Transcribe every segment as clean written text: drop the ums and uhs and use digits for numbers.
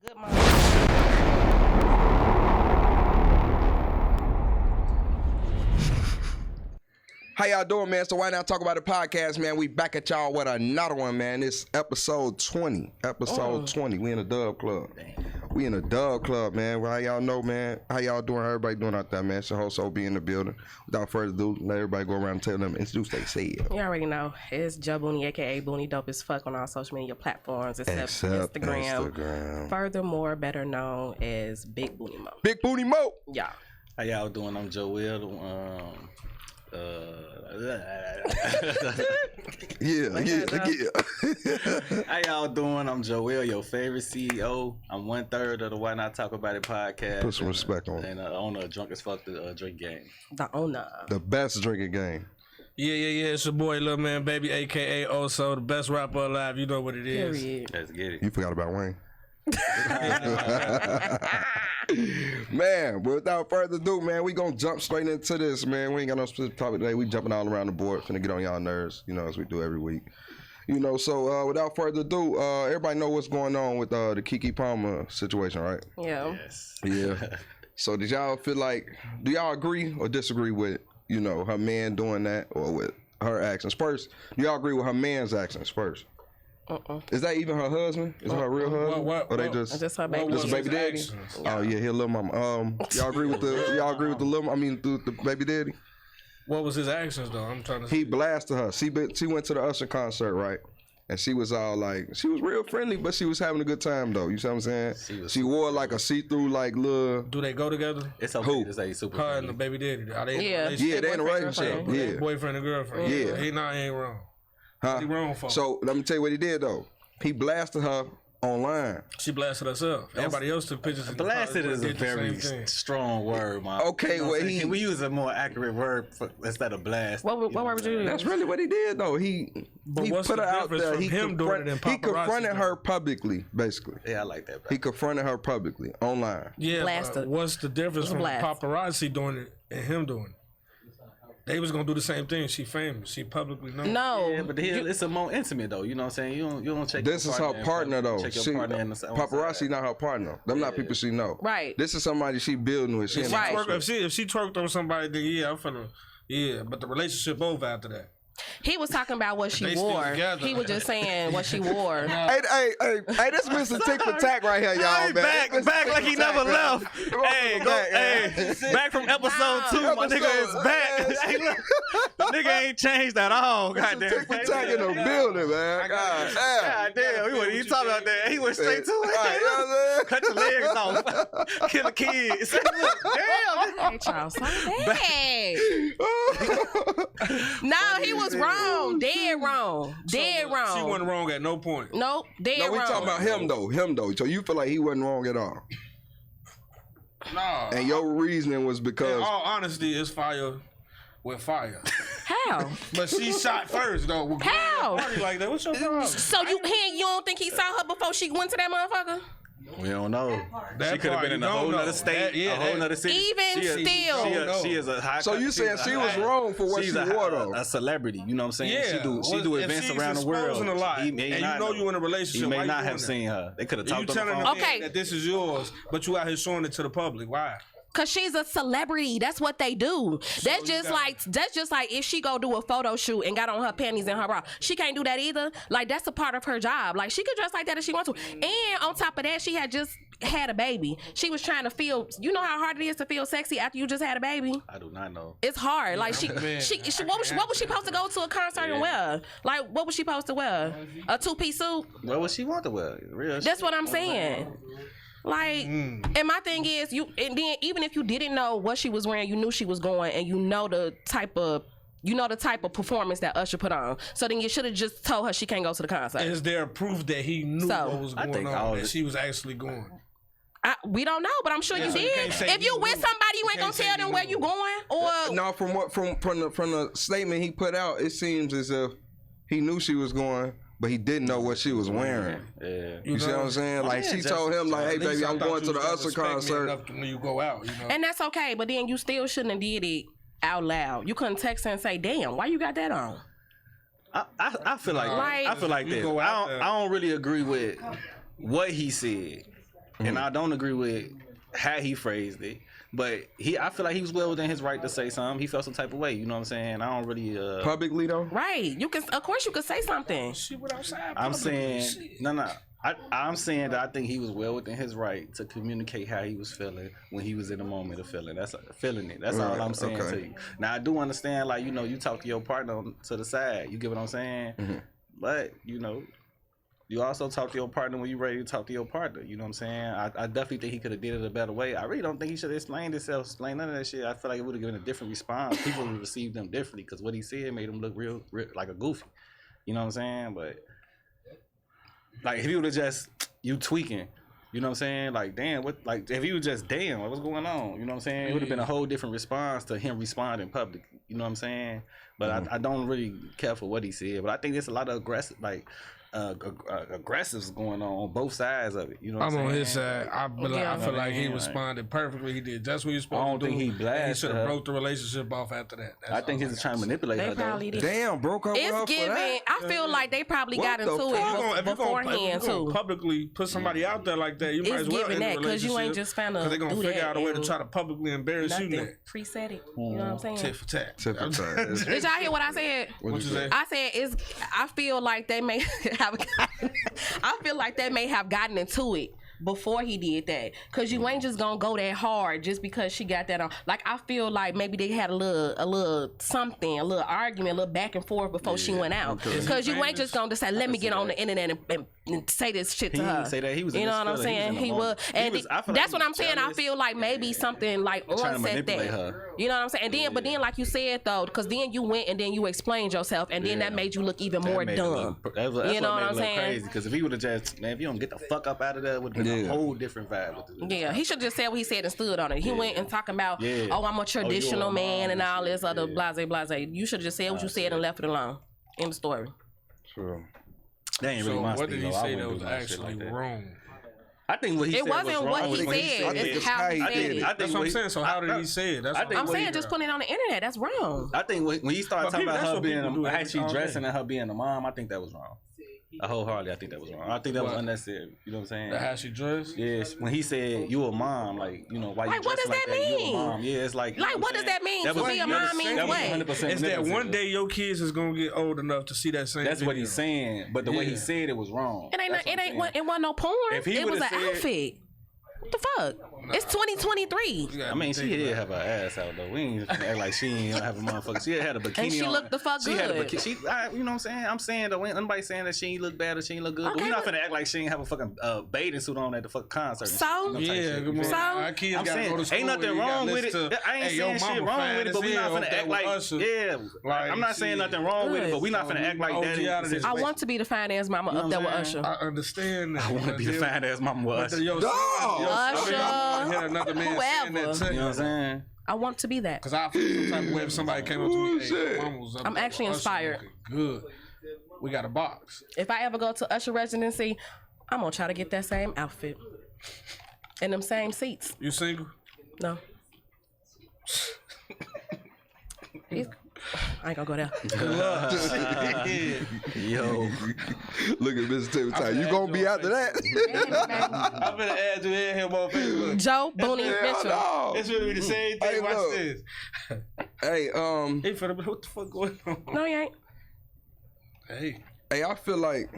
Good morning. How y'all doing, man? So Why Not Talk About It podcast, man? We back at y'all with another one, man. It's episode 20. Episode 20. We in a dub club. We in a dub club, man. Well, how y'all know, man? How y'all doing? How everybody doing out there, man? It's your host, OB, in the building. Without further ado, let everybody go around and tell them, introduce themselves. You already know. It's Joe Booney, a.k.a. Booney Dope as fuck on all social media platforms except Instagram. Furthermore, better known as Big Booney Mo. Big Booty Mo. Yeah. How y'all doing? I'm Joe Will. Yeah. How y'all doing? I'm Joe Will, your favorite CEO. I'm 1/3 of the Why Not Talk About It podcast. Put some respect on it. And owner of Drunk as Fuck the drink game. The owner. The best drinking game. Yeah. It's your boy, Lil Man Baby, a.k.a. Oso, the best rapper alive. You know what it is. Period. Let's get it. You forgot about Wayne. Man, but without further ado, man, we gonna jump straight into this, man. We ain't got no specific topic today. We jumping all around the board, finna get on y'all nerves, as we do every week. So without further ado, everybody know what's going on with the Keke Palmer situation, right? Yeah. Yes. Yeah. So did y'all feel like, do y'all agree or disagree with, her man doing that or with her actions? First, do y'all agree with her man's actions first? Is that even her husband? Is her real husband? What? Or they just Just her baby. just a baby daddy? Oh yeah, he a little mama. Y'all agree with the the baby daddy? What was his actions, though? I'm trying to He blasted her. She went to the Usher concert, right? And she was all like, she was real friendly, but she was having a good time though. You see what I'm saying? She wore like a see-through like little. Do they go together? It's okay Who? to say super Her and friendly. the baby daddy. Are they Yeah. Yeah, they in a relationship. Yeah. Boyfriend and girlfriend. Yeah. He ain't wrong. Huh? What he wrong for? So let me tell you what he did though. He blasted her online. She blasted herself. Everybody else took pictures. And Blasted is a did the very same thing. strong word, man. Okay, You know well, what I'm saying? he- Can we use a more accurate word instead of blast? What word would you use? That's really what he did though. He what's put the her out difference there. from He him doing it and he paparazzi confronted doing her it? publicly, basically. Yeah, I like that. He confronted her publicly online. Yeah, Blasted. but what's the difference from Blast. paparazzi doing it and him doing it? They was gonna do the same thing. She famous. She publicly known. No. Yeah, but it's a more intimate though. You know what I'm saying? You don't check. This your is her partner in though. public. Check She, your partner in the paparazzi not her partner. Them not people she know. Right. This is somebody she building with. She in the Right. house with. If she twerked on somebody, then yeah, I'm finna. Yeah, but the relationship over after that. He was talking about what she They still wore. together. He was just saying what she wore. Hey, this Mr. Tick for Tack right here, y'all, man. back This Mr. like Tick he for Tack, never man. left. Hey, go, hey, back from episode 2. My nigga is back. Hey, look, the nigga ain't changed at all. Mr. Goddamn. Tick for Tack in the building, man. God damn. God damn, we wasn't even talking about that. He went straight to All right, you know it. what I'm saying? Cut your legs off. Kill the kids. Look, damn. Hey, Charles, so bad. No, he was wrong. Dead wrong. Dead wrong. She wasn't wrong at no point. Nope. Dead No, we wrong. talking about him though. So you feel like he wasn't wrong at all, Nah. and your reasoning was In because all honesty, it's fire with fire. How? But she shot first though. How? Party like that. What's your problem? So you don't think he saw her before she went to that motherfucker? We don't know. That She could have part been in you a whole don't nother know. state, That- a whole nother city. Even still. She is a high. So you saying she was wrong for what she's she wore though? a celebrity. You know what I'm saying? Yeah. She do If events she's around the world. exposing a lot, He may and not you know you in a relationship, He may why you not doing have that? seen her. They could have You talked on the telling phone. them Okay. that this is yours, but you out here showing it to the public. Why? Cause she's a celebrity. That's what they do. That's just like if she go do a photo shoot and got on her panties and her bra. She can't do that either. Like that's a part of her job. Like she could dress like that if she wants to. And on top of that, she had just had a baby. She was trying to feel. You know how hard it is to feel sexy after you just had a baby. I do not know. It's hard. Like she Man. what was she supposed to go to a concert and wear? Like what was she supposed to wear? A 2-piece suit? What would she want to wear? Real That's what I'm saying. Like, and my thing is, and then even if you didn't know what she was wearing, you knew she was going, and you know the type of performance that Usher put on. So then you should have just told her she can't go to the concert. Is there proof that he knew So, what was I going think on? all That it- she was actually going. We don't know, but I'm sure you so you did. can't say If you you with knew. somebody, you ain't You gonna can't say tell them you where knew. you going, or No, from the statement he put out, it seems as if he knew she was going, but he didn't know what she was wearing. Yeah. You see what I'm saying? Like yeah, she told him, like, "Hey, At least baby, I I'm thought going you to the was gonna Usher respect me concert." enough to when you go out, you know. and that's okay. But then you still shouldn't have did it out loud. You couldn't text her and say, "Damn, why you got that on?" I feel like Like- I feel like You this. go out there. I don't really agree with what he said. and I don't agree with how he phrased it. But I feel like he was well within his right to say something. He felt some type of way. You know what I'm saying? I don't really. Publicly though. Right. You can. Of course, you could say something. She went outside. I'm publicly. saying no. I'm saying that I think he was well within his right to communicate how he was feeling when he was in the moment of feeling. That's feeling it. That's all I'm saying to you. Now I do understand, like, you know, you talk to your partner to the side. You get what I'm saying? Mm-hmm. But you know, you also talk to your partner when you're ready to talk to your partner. You know what I'm saying? I definitely think he could have did it a better way. I really don't think he should have explained none of that shit. I feel like it would have given a different response. People would have received them differently because what he said made him look real like a goofy. You know what I'm saying? But like if he would have just you tweaking, you know what I'm saying? Like damn, what? Like if he was just damn, what's going on? You know what I'm saying? It would have been a whole different response to him responding public. You know what I'm saying? But I don't really care for what he said. But I think there's a lot of aggressive aggressives going on both sides of it. You know what I'm saying? I'm on his side. I feel like he responded perfectly. He did just what he was supposed to do. I don't think he blasted He should her. have broke the relationship off after that. I think he's trying to manipulate They her though. probably did. Damn, broke up with her It's for that. giving. I feel like they probably What got the into fuck? it beforehand if you're too. gonna publicly put somebody out there like that, you might It's as well giving end the that, 'cause you ain't relationship, just finna 'cause they gonna do figure that out a way to and try to publicly embarrass you. Nothing Next. preset it. You know what I'm saying? Tit for tat. Tip for tat. Did y'all hear what I said? What'd you say? I said I feel like they may have. I feel like they may have gotten into it before he did that, cause you ain't just gonna go that hard just because she got that on. Like I feel like maybe they had a little something, a little argument, a little back and forth before she went out. Cause you ain't just gonna decide, let me get on the internet and say this shit to He her. didn't say that. He was in You know his what I'm feelings. saying? He was in the moment. I feel like That's he what I'm was saying. I jealous. feel like maybe something like Trying to on said manipulate that. her. You know what I'm saying? And then, but then, like you said though, because then you went and then you explained yourself, and then that made you look even more dumb. That's You know what I'm saying? Crazy because if he would have just, man, if you don't get the fuck up out of there, it would have been a whole different vibe. Yeah, he should just said what he said and stood on it. He went and talking about, Yeah. oh, I'm a traditional a man mom and and all shit. this other Yeah. blase. You should have just said what you said and left it alone. End of story. True. That ain't really So my what did he speed, though. I say that wouldn't was do no shit actually like that. wrong? I think what he It said wasn't was what wrong. he what he said. said. I think It's it's how how he he said did it. it. That's what I'm saying. So how did he say it? That's I what think I'm what saying he- just putting it on the internet. That's wrong. I think when he started But talking people- about that's her what being people do how she all day. dressing and her being a mom, I think that was wrong. Wholeheartedly, I think that was wrong. I think that was What? unnecessary. You know what I'm saying? how she dressed? Yes, when he said you a mom, like, you know, why you Like, what dressing does like that You a mean? mom. Yeah, it's like, you Like, know what I'm does saying? that mean? That To was- be a that mom was- means that was what? 100% It's that one manipulative. day your kids is gonna get old enough to see that same. That's what video. he's saying, but the way he Yeah. said it was wrong. It ain't. That's what I'm saying. It wasn't no porn. If he It was an would've said- outfit. What the fuck? It's 2023. You gotta I mean, think she about did it. have her ass out though. We ain't act like she ain't have a motherfucker. She had a bikini And she on. looked the fuck She had a good. bikini. You know what I'm saying? I'm saying though, ain't nobody saying that she ain't look bad or she ain't look good. But Okay, we not but- finna act like she ain't have a fucking bathing suit on at the fucking concert. and So? shit, you know, type Yeah, shit, good you morning. So? Our kids I'm gotta saying, go to school. ain't nothing you gotta wrong with listen it. to, I ain't hey, your saying shit mama wrong fine with it, as but we not hell finna up there act with like, Usher. yeah. Like, I'm not saying shit. nothing wrong with it, but we not Good. finna act like OG that. out of this. I want to be the finance mama You know up there with what I'm Usher. saying? I understand that. I want to be the fine ass mama with us. You Yo, Usher, hear another man saying that whoever. to know what I'm saying? I want to be that. Cause I feel some type of way if somebody came up to me, hey, Shit. your mama was up I'm there actually with Usher inspired. looking good. We got a box. If I ever go to Usher residency, I'm gonna try to get that same outfit and them same seats. You single? No. I ain't gonna go there. Yo, Look at Mr. Timmy Time. You gonna be after that? I'm gonna add you in here on Facebook. Joe Booney Hell Mitchell. no. It's gonna be the same thing. Hey, Watch look. this. Hey, Hey, for the what the fuck going on? No, you ain't. Hey, I feel like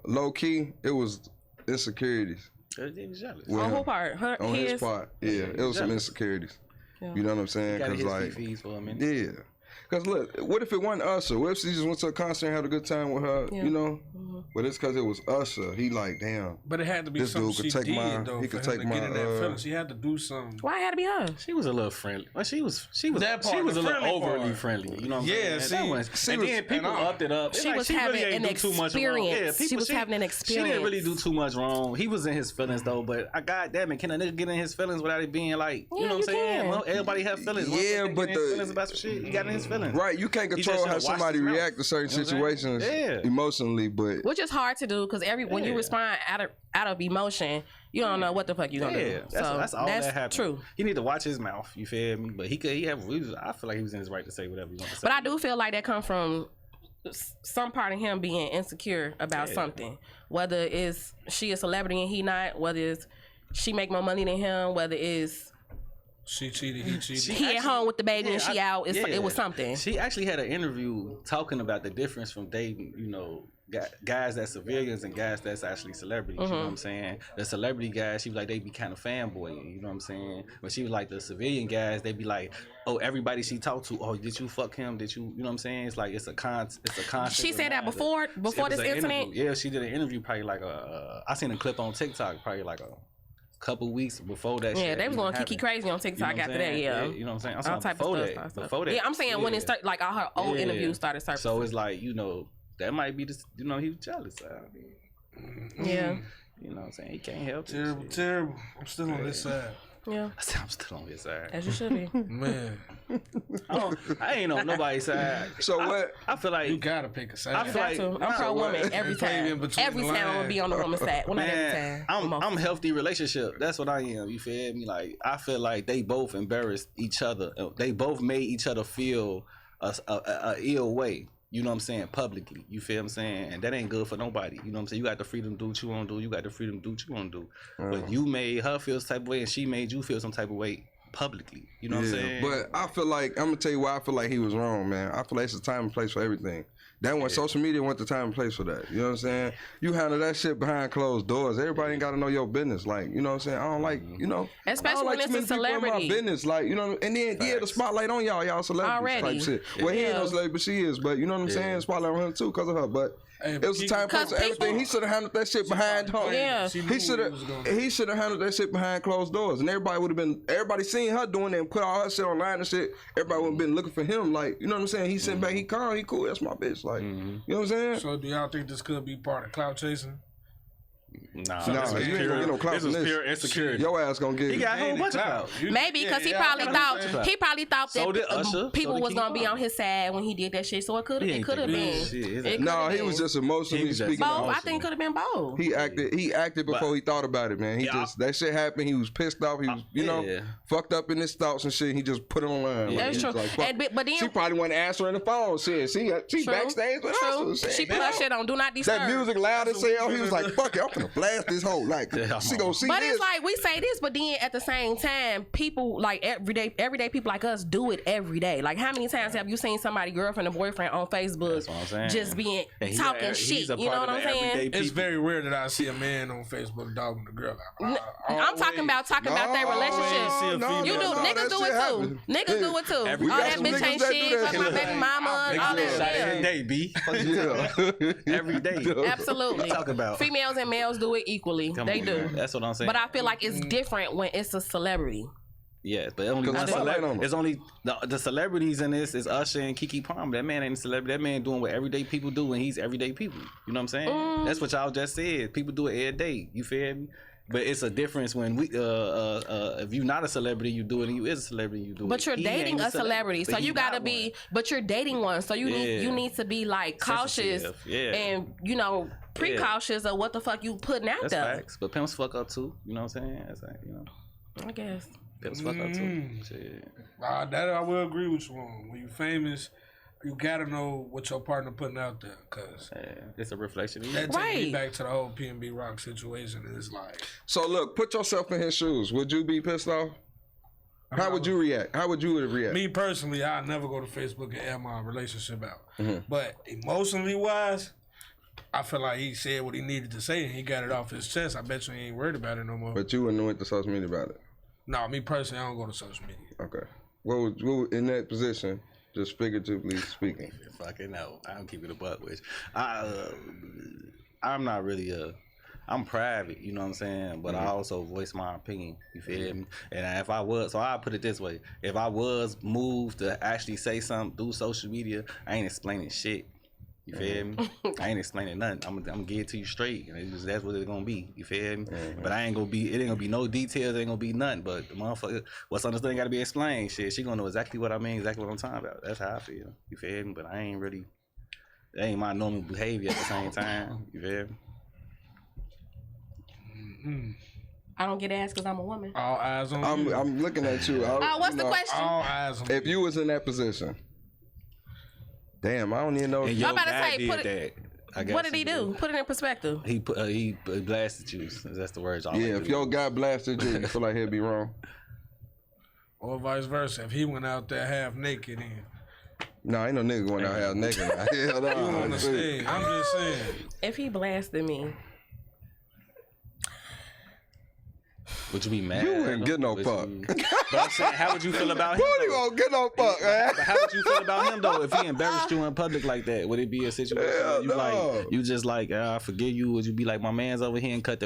low key it was insecurities he was jealous. with On him. who part? Her, On his his. part. Yeah, it was some insecurities. You know what I'm saying? Got Cause his like, fees for a minute. yeah. Cause look, what if it wasn't Usher? What if she just went to a concert and had a good time with her? Yeah. You know. But it's cause it was Usher. He like, damn. but it had to be This something dude could she take did my- though he for could him take to get my, in that feeling. She had to do something. Why it had to be her? She was a little friendly. Well, she was That part, she was the a little friendly overly part. friendly. You know what I'm Yeah, saying? see, That was, she and was- then people and I- upped it up. It's She like was she really having ain't an do too much wrong. Yeah, experience. people, She was having an She didn't really do experience. too much wrong. He was in his feelings though, but goddamn it, can a nigga get in his feelings without it being like, you Yeah, know what I'm you saying? can. Well, everybody have feelings. One Yeah, person but get in his the- feelings about some shit. He got in his feelings. Right, you can't He just control how should've watched somebody his mouth. react to certain You know what I'm saying? situations Yeah. emotionally, but Which is hard to do because when you Yeah. respond out of emotion, you don't know what the fuck you gonna Yeah, do. that's all that happened. True. He need to watch his mouth. You feel me? But he I feel like he was in his right to say whatever he wanted to say. But I do feel like that come from some part of him being insecure about something. Whether it's she a celebrity and he not, whether it's she make more money than him, whether it's She cheated, he cheated. he at home with the baby and she out. It was something. She actually had an interview talking about the difference from dating, guys that's civilians and guys that's actually celebrities. You know what I'm saying? The celebrity guys, she was like, they be kind of fanboy. You know what I'm saying? But she was like, the civilian guys, they be like, oh, everybody she talked to, oh, did you fuck him? Did you? You know what I'm saying? It's like it's a concept. She said that before this incident. Yeah, she did an interview probably like I seen a clip on TikTok probably like a couple weeks before that. Yeah, they was going Kiki crazy on TikTok after that. Yeah, you know what I'm saying? All type of stuff. Before that. Yeah, I'm saying when it started, like all her old interviews started surfacing. So it's like that might be the he was jealous. Yeah. You know what I'm saying? He can't help it. Terrible. I'm still on this side. Yeah. I'm still on his side. As you should be. Man. I ain't on nobody's side. So what? I feel like you gotta pick a side. I feel like I'm pro woman every time. Every time I'm gonna be on the woman's side. Well, not every time. I'm healthy relationship. That's what I am. You feel me? Like I feel like they both embarrassed each other. They both made each other feel a ill way. You know what I'm saying? Publicly. You feel what I'm saying? And that ain't good for nobody. You know what I'm saying? You got the freedom to do what you want to do. You got the freedom to do what you want to do. But you made her feel some type of way and she made you feel some type of way publicly. You know what I'm saying? But I feel like, I'm going to tell you why I feel like he was wrong, man. I feel like it's a time and place for everything. That when social media went the time and place for that. You know what I'm saying? You handle that shit behind closed doors. Everybody ain't got to know your business. Like, you know what I'm saying? I don't like, especially when it's a celebrity. My business, like, and then, the spotlight on y'all celebrities type shit. Well, he ain't no celebrity, but she is. But you know what I'm saying? Spotlight on him too because of her. But it was a time and place for everything. He should have handled that shit behind her. Yeah. He should have handled that shit behind closed doors. And everybody seen her doing it and put all her shit online and shit. Everybody would have been looking for him. Like, you know what I'm saying? He sitting back, he calm, he cool. That's my bitch. Like, you know what I'm saying? So do y'all think this could be part of clout chasing? Nah, you ain't gonna get no clout from this. Pure insecurity. Your ass gonna get. He got a whole bunch of clout. Maybe because he probably thought that people was gonna be on his side when he did that shit. So it could have been. No, he was just emotionally speaking. Both. I think it could have been both. He acted before he thought about it, man. He just that shit happened. He was pissed off. He was fucked up in his thoughts and shit. He just put it online. That's true. But then she probably wasn't answering the phone. Shit, she backstage with us. She put her shit on Do Not Disturb. That music loud as hell. He was like, "Fuck it, I'm gonna blast this whole." Like, she gonna see but this. It's like we say this, but then at the same time, people like everyday people like us do it every day. Like, how many times have you seen somebody, girlfriend or boyfriend on Facebook just being talking shit? You know what I'm saying? It's very rare that I see a man on Facebook dogging a girl. I'm talking about their relationship. You do, niggas do it too. Niggas do it too. All that bitch ain't shit. Fuck my baby mama. All that shit. Every day, B. Every day. Absolutely. Talk about females and males do it equally. They do. That's what I'm saying. But I feel like it's different when it's a celebrity. Yes, but only it's only the celebrities in this is Usher and Keke Palmer. That man ain't a celebrity. That man doing what everyday people do, and he's everyday people. You know what I'm saying? That's what y'all just said. People do it every day. You feel me? But it's a difference when we if you're not a celebrity, you do it, and you is a celebrity, you do it. But you're dating a celebrity, so you gotta be. But you're dating one, so you need to be like cautious and precautious of what the fuck you putting out there. That's facts. But pimps fuck up too. You know what I'm saying? That's like, I guess. Pimps fuck up too. Shit. That I will agree with you on. When you famous, you gotta know what your partner putting out there, cause it's a reflection of you. That takes me back to the whole PNB Rock situation. It's like, so look, put yourself in his shoes. Would you be pissed off? How would you react? How would you react? Me personally, I never go to Facebook and air my relationship out. But emotionally wise, I feel like he said what he needed to say and he got it off his chest. I bet you he ain't worried about it no more. But you wouldn't went to social media about it? No, me personally, I don't go to social media. Okay. What would in that position, just figuratively speaking? Fucking no. I don't keep it a buck with I'm not really I'm private, you know what I'm saying? But I also voice my opinion, you feel me? And if I was, so I'll put it this way. If I was moved to actually say something through social media, I ain't explaining shit. You feel me? I ain't explaining nothing. I'm gonna get it to you straight. And that's what it's gonna be. You feel me? But it ain't gonna be no details, ain't gonna be nothing. But the motherfucker, what's understood gotta be explained. Shit, she gonna know exactly what I mean, exactly what I'm talking about. That's how I feel. You feel me? But I ain't really, that ain't my normal behavior at the same time. You feel me? I don't get asked because I'm a woman. All eyes on you. I'm looking at you. What's the question? All eyes on you. If you was in that position. Damn, I don't even know. And I'm about to guy say, did put that. I guess What did he do? Put it in perspective. He blasted you. That's the words. Yeah, if your guy blasted you, you feel like he'd be wrong. Or vice versa. If he went out there half naked, then No, ain't no nigga going out half naked. Hell no. you on the stage. I'm just saying. If he blasted me, Would you be mad? You wouldn't get no Would fuck. you- But I'm saying, how would you feel about him? Booty though? won't get no fuck, man. But how would you feel about him though if he embarrassed you in public like that? Would it be a situation Hell where you no. like you just like I forgive you? Would you be like my man's over here and cut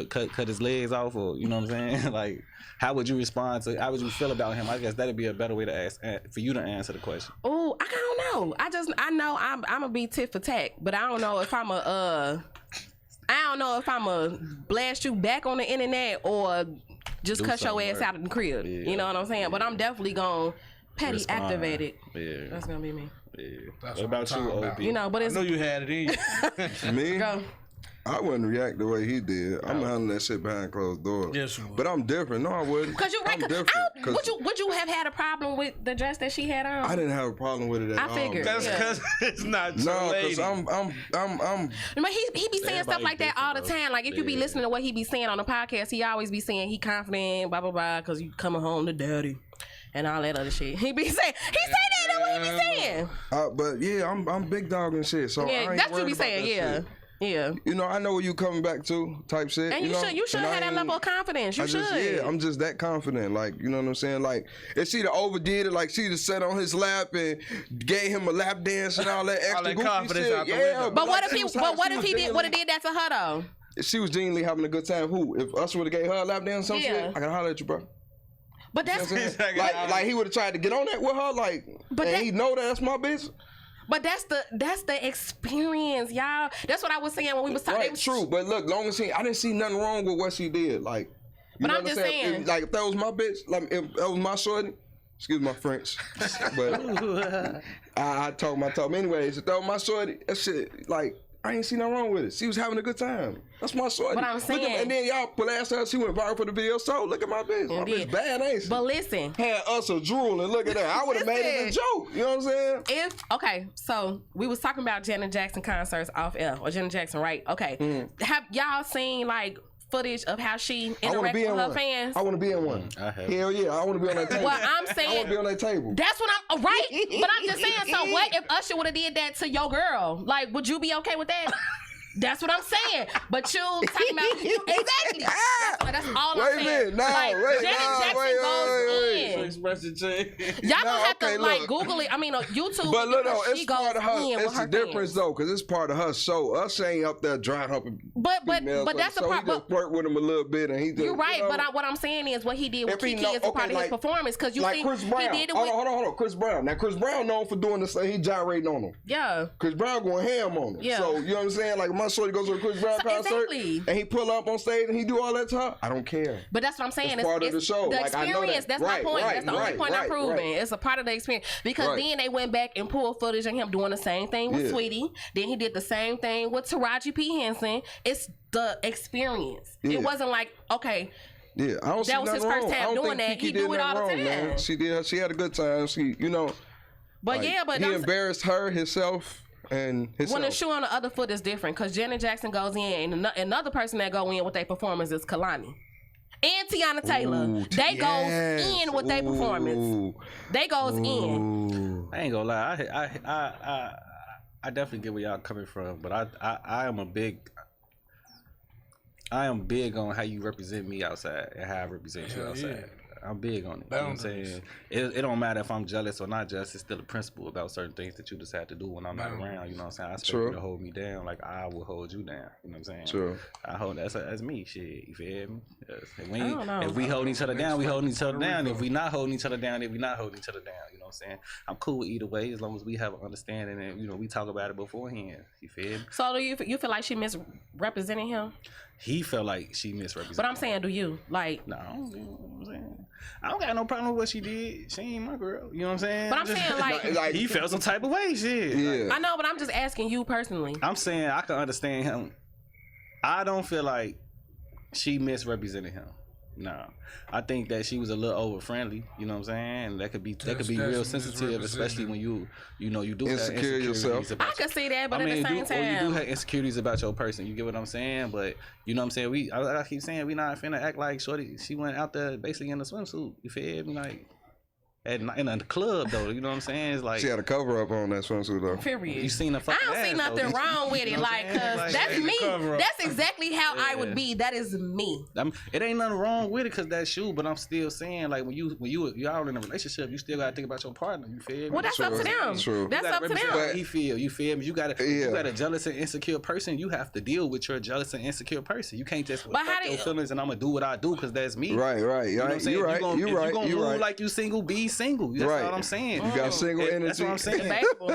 his legs off, or you know what I'm saying? Like, how would you respond to? How would you feel about him? I guess that'd be a better way to ask for you to answer the question. ooh, I don't know. I know I'm gonna be tit for tat, but I don't know if I'm a blast you back on the internet or just Do cut your something, ass right? out of the crib. Yeah. You know what I'm saying? But I'm definitely gonna petty Respond. activate it. Yeah. That's gonna be me. Yeah. That's What about what I'm you, talking OB? about. You know, but I it's know you had it in you. Me? go. I wouldn't react the way he did. I'm handling that shit behind closed doors. Yes, you would. But I'm different. No, I wouldn't. Cause you're right. I'm 'cause different. I don't- 'Cause would you have had a problem with the dress that she had on? I didn't have a problem with it at I all. figured. man. That's Yeah. because it's not your No, lady. because I'm But he be saying stuff Everybody like that all the different, time. Like if you be Yeah. listening to what he be saying on the podcast, he always be saying he confident, blah blah blah, because you coming home to daddy and all that other shit. He say that. That's what he be saying. but yeah, I'm big dog and shit. So I Yeah, ain't that's what worried you be about saying. that Yeah, shit. yeah. You know, I know where you coming back to, type shit. And you know? should And I have that ain't- level of confidence. You I should. just, yeah, I'm just that confident. Like, you know what I'm saying? Like, if she'd have overdid it, like she'd have sat on his lap and gave him a lap dance and all that extra that goofy confidence shit. out the Yeah, window. but what like, if he? she was But what if he did? genuinely- What if did that to her though? She was genuinely having a good time. Who? If us would have gave her a lap dance or some Yeah. shit, I gotta holler at you, bro. But that's You know what I'm saying? like he would have tried to get on that with her, like, But and that- he know that's my bitch. But that's the experience, y'all. That's what I was saying when we was talking. Right, true. But look, long as I didn't see nothing wrong with what she did. Like, you But know I'm what just saying. If, like, if that was my bitch, like, if that was my shorty, excuse my French, but I talk my talk. Anyways, if that was my shorty, that shit, like, I ain't see nothing wrong with it. She was having a good time. That's my shorty. But I'm Look saying- and then y'all blast her. She went viral for the video. So look at my bitch. My Indeed. bitch bad, ain't she? But listen, Had us a drool and look at that. I would have made it a Listen. joke. You know what I'm saying? okay, so we was talking about Janet Jackson concerts off air, or Janet Jackson, right? Okay, have y'all seen like footage of how she I want to interacts be with in her one. fans? I want to be in one. I have. Hell yeah, I want to be on that table. Well, I'm I want to be saying on that table. that's what I'm right, but I'm just saying. So what if Usher would have did that to your girl? Like, would you be okay with that? That's what I'm saying. But you talking about exactly. That's all Wait a I'm saying. minute. No, like, wait, Janet no, Jackson wait, goes wait. in. Expression change. Y'all No, gonna have okay, to like look. Google it. I mean, on YouTube. But look, because no, she it's goes part of her. in with It's her the difference fans. though, because it's part of her show. Us ain't up there drying up. But females, that's the so part. he just flirt with him a little bit, and he just. You're right, you know, but what I'm saying is what he did with If he Kiki know- is a part okay, of like- his performance because you like see Chris Brown. he did it hold with on. Chris Brown. Now Chris Brown known for doing this. He gyrating on him. yeah. Chris Brown going ham on him. Yeah. So you know what I'm saying? Like my shorty goes to a Chris Brown So, concert, exactly. and he pull up on stage and he do all that talk. I don't care. But that's what I'm saying. It's part of the show. The Like, I know experience. that. That's Right, my point. right, That's the only right, point I'm right, proving. right. It's a part of the experience because Right. then they went back and pulled footage of him doing the same thing with Yeah. Sweetie. Then he did the same thing with Taraji P Henson. It's the experience. Yeah. It wasn't like okay. Yeah, I don't see That was nothing his first wrong. time I don't doing think that. Kiki He did do it nothing all the wrong, time. man. She had a good time. She, you know, But like, yeah, but he I'm, embarrassed her, himself, and himself. when the shoe on the other foot is different because Janet Jackson goes in and another person that go in with their performance is Kalani. And Tiana Taylor. Ooh, They yes. goes in with their performance. Ooh. They goes in. Ooh. I ain't gonna lie. I definitely get where y'all coming from, but I am big on how you represent me outside and how I represent you Hell outside. yeah. I'm big on it. You know what I'm Boundaries. saying? It don't matter if I'm jealous or not jealous. It's still a principle about certain things that you decide to do when I'm not Boundaries. around. You know what I'm saying? I expect True. you to hold me down like I will hold you down. You know what I'm saying? True. I hold that's me. Shit, you feel me? Yes. I don't know. If we holding each other down, we holding each other down. If we not holding each other down, then we not holding each other down. You know what I'm saying? I'm cool with either way as long as we have an understanding and we talk about it beforehand. You feel me? So do you feel like she misrepresenting him? He felt like she misrepresented. But I'm saying, do you like? no, you know what I'm saying? I don't got no problem with what she did. She ain't my girl. You know what I'm saying? But I'm saying like, Like, he felt some type of way. Shit. yeah. I know, but I'm just asking you personally. I'm saying I can understand him. I don't feel like she misrepresented him. No, I think that she was a little over friendly. You know what I'm saying? That could be That's real misrepresented. sensitive, especially when you do have Insecure insecurities yourself. about I can see that, but I mean, at the same or you do time, have insecurities about your person. You get what I'm saying? But you know what I'm saying? I keep saying we not finna act like shorty. She went out there basically in a swimsuit. You feel me? Like in the club though. You know what I'm saying? It's like She had a cover up on that swimsuit though. period. you seen a I fucking don't see ass, nothing though. wrong with You it, know what like, I'm saying? cause Like, that's me. cover up. That's exactly how I would be. That is me. It ain't nothing wrong with it because that's you, but I'm still saying like when y'all in a relationship, you still gotta think about your partner. You feel me? Well, that's up to them. True. That's You gotta up to represent them. how he feel. You feel me? You got a jealous and insecure person. You have to deal with your jealous and insecure person. You can't just But how fuck do your you- feelings and I'm gonna do what I do because that's me. Right. You know what I'm saying? You If right. gonna- You if right. You gonna You move right. like you single, be single. That's Right. all I'm saying. You got single energy. That's what I'm saying. Debatable.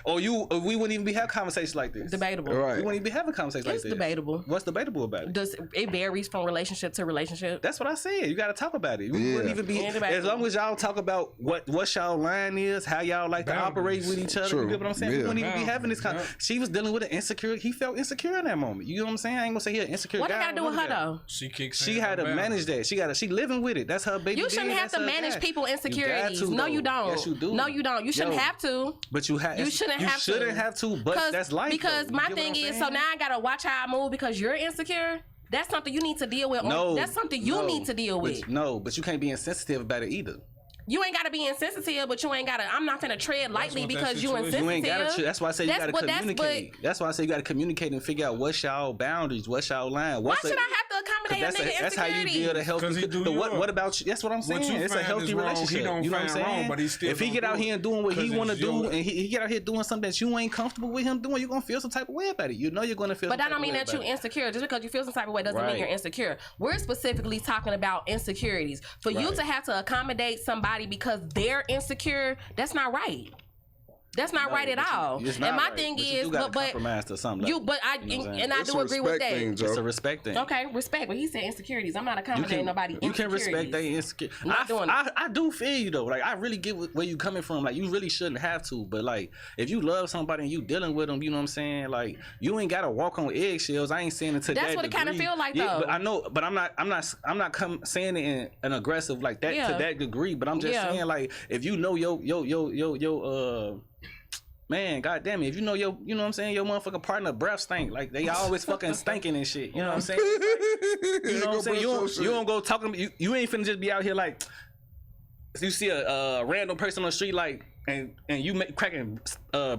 Or we wouldn't even be having conversations like this. Debatable. Right. We wouldn't even be having conversations like It's this. debatable. What's debatable about it? Does it varies from relationship to relationship? That's what I said. You got to talk about it. We Yeah. wouldn't even be Yeah, debatable. as long as y'all talk about what y'all line is, how y'all like to operate Boundaries. with each other. True. You get what I'm saying? We Yeah. wouldn't even be having this kind. Yeah. She was dealing with an insecure. He felt insecure in that moment. You know what I'm saying? I ain't gonna say he an insecure What guy. I gotta do with her though? She kicks. She had to manage that. She living with it. That's her baby. You shouldn't daddy. have to That's her manage guy. people You got insecurities. to, No, though. you don't. Yes, you do. No, you don't. You shouldn't Yo, have to. But you have. You shouldn't have to. You shouldn't have to. But that's life. Because though. You my get what thing I'm is, saying? so now I gotta watch how I move because you're insecure. That's something you need to deal with. No, That's something you no. need to deal with. But you can't be insensitive about it either. You ain't gotta be insensitive, but you ain't gotta. I'm not finna tread lightly what that because you situation- insensitive. You ain't gotta. That's why I say you gotta but communicate. That's why I say you gotta communicate and figure out what's y'all boundaries, what's y'all line. Why What's should I have to accommodate a nigga that's how you insecurity? build a healthy. 'Cause he do But you what up. about you? That's what I'm saying. you It's a find healthy is wrong, he relationship. don't You know what I'm find wrong, saying? but he still if he gonna get out do here it. and doing what he 'Cause want to it's do, your- and he get out here doing something that you ain't comfortable with him doing, you're gonna feel some type of way about it. You know you're gonna feel. But some that don't type mean of that way you're about it. insecure. Just because you feel some type of way doesn't mean Right. you're insecure. We're specifically talking about insecurities. For you Right. to have to accommodate somebody because they're insecure, that's not right. That's not No, right at but you- all. it's And not my right, thing but you is, do gotta but compromise to something. you, but I You know what I'm saying? and I It's do a agree with respect that. thing, Joe. It's a respect thing. Okay, respect. But he said insecurities. I'm not accommodating nobody. You can respect their insecurities. insecurity. Not doing it. I do feel you though. Like I really get where you coming from. Like you really shouldn't have to. But like if you love somebody and you dealing with them, you know what I'm saying. Like you ain't gotta walk on eggshells. I ain't saying it to That's that what it kinda degree. feel like, Yeah, though. but I know. But I'm not saying it in an aggressive like that Yeah. to that degree. But I'm just Yeah. saying like if you know man, goddamn it! If you know you know what I'm saying, your motherfucking partner breath stink. Like they always fucking stinking and shit. You know what I'm saying? You know what I'm saying? You don't go talking. You ain't finna just be out here like you see a random person on the street like and you cracking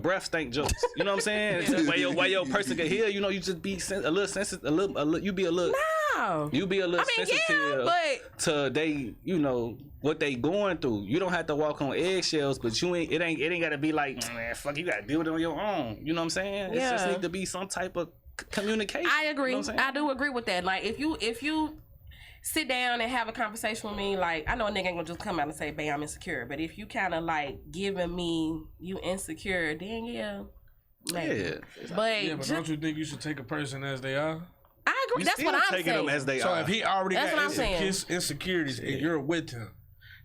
breath stink jokes. You know what I'm saying? Why your person can hear? You know, you just be a little sensitive. A little. You be a little. No. You be a little I mean, sensitive yeah, but to they, you know, what they going through. You don't have to walk on eggshells, but it ain't gotta be like, man, fuck, you gotta deal with it on your own. You know what I'm saying? It just Yeah. need to be some type of communication. I agree. You know what I'm saying? I do agree with that. Like if you sit down and have a conversation with me, like I know a nigga ain't gonna just come out and say, "Babe, I'm insecure." But if you kind of like giving me you insecure, then yeah, maybe. Yeah. But, Yeah, but don't you think you should take a person as they are? I agree. You That's still what I'm taking saying. them as they So are. if he already That's got what I'm saying. insecurities and you're with him,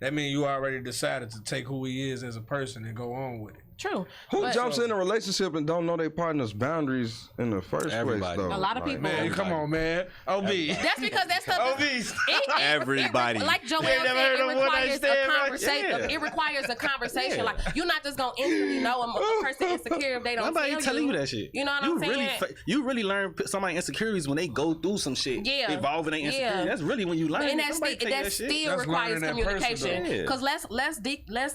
that means you already decided to take who he is as a person and go on with it. True. Who But jumps in a relationship and don't know their partner's boundaries in the first Everybody. place, though? A lot of people. Man, come on, man. OB. That's because that stuff. OB. Everybody. Like Joel You ain't said, never heard it of one night requires a stand, right? conversation. Yeah. It requires a conversation. Yeah. Like you're not just gonna instantly know a person insecure if they don't Nobody tell telling you that shit. You know what I'm saying? You really learn somebody's insecurities when they go through some shit. Yeah. Involving their insecurities. Yeah. That's really when you learn. And it. Nobody tell you that that shit. still That's requires learning that person, communication. though. Yeah. Because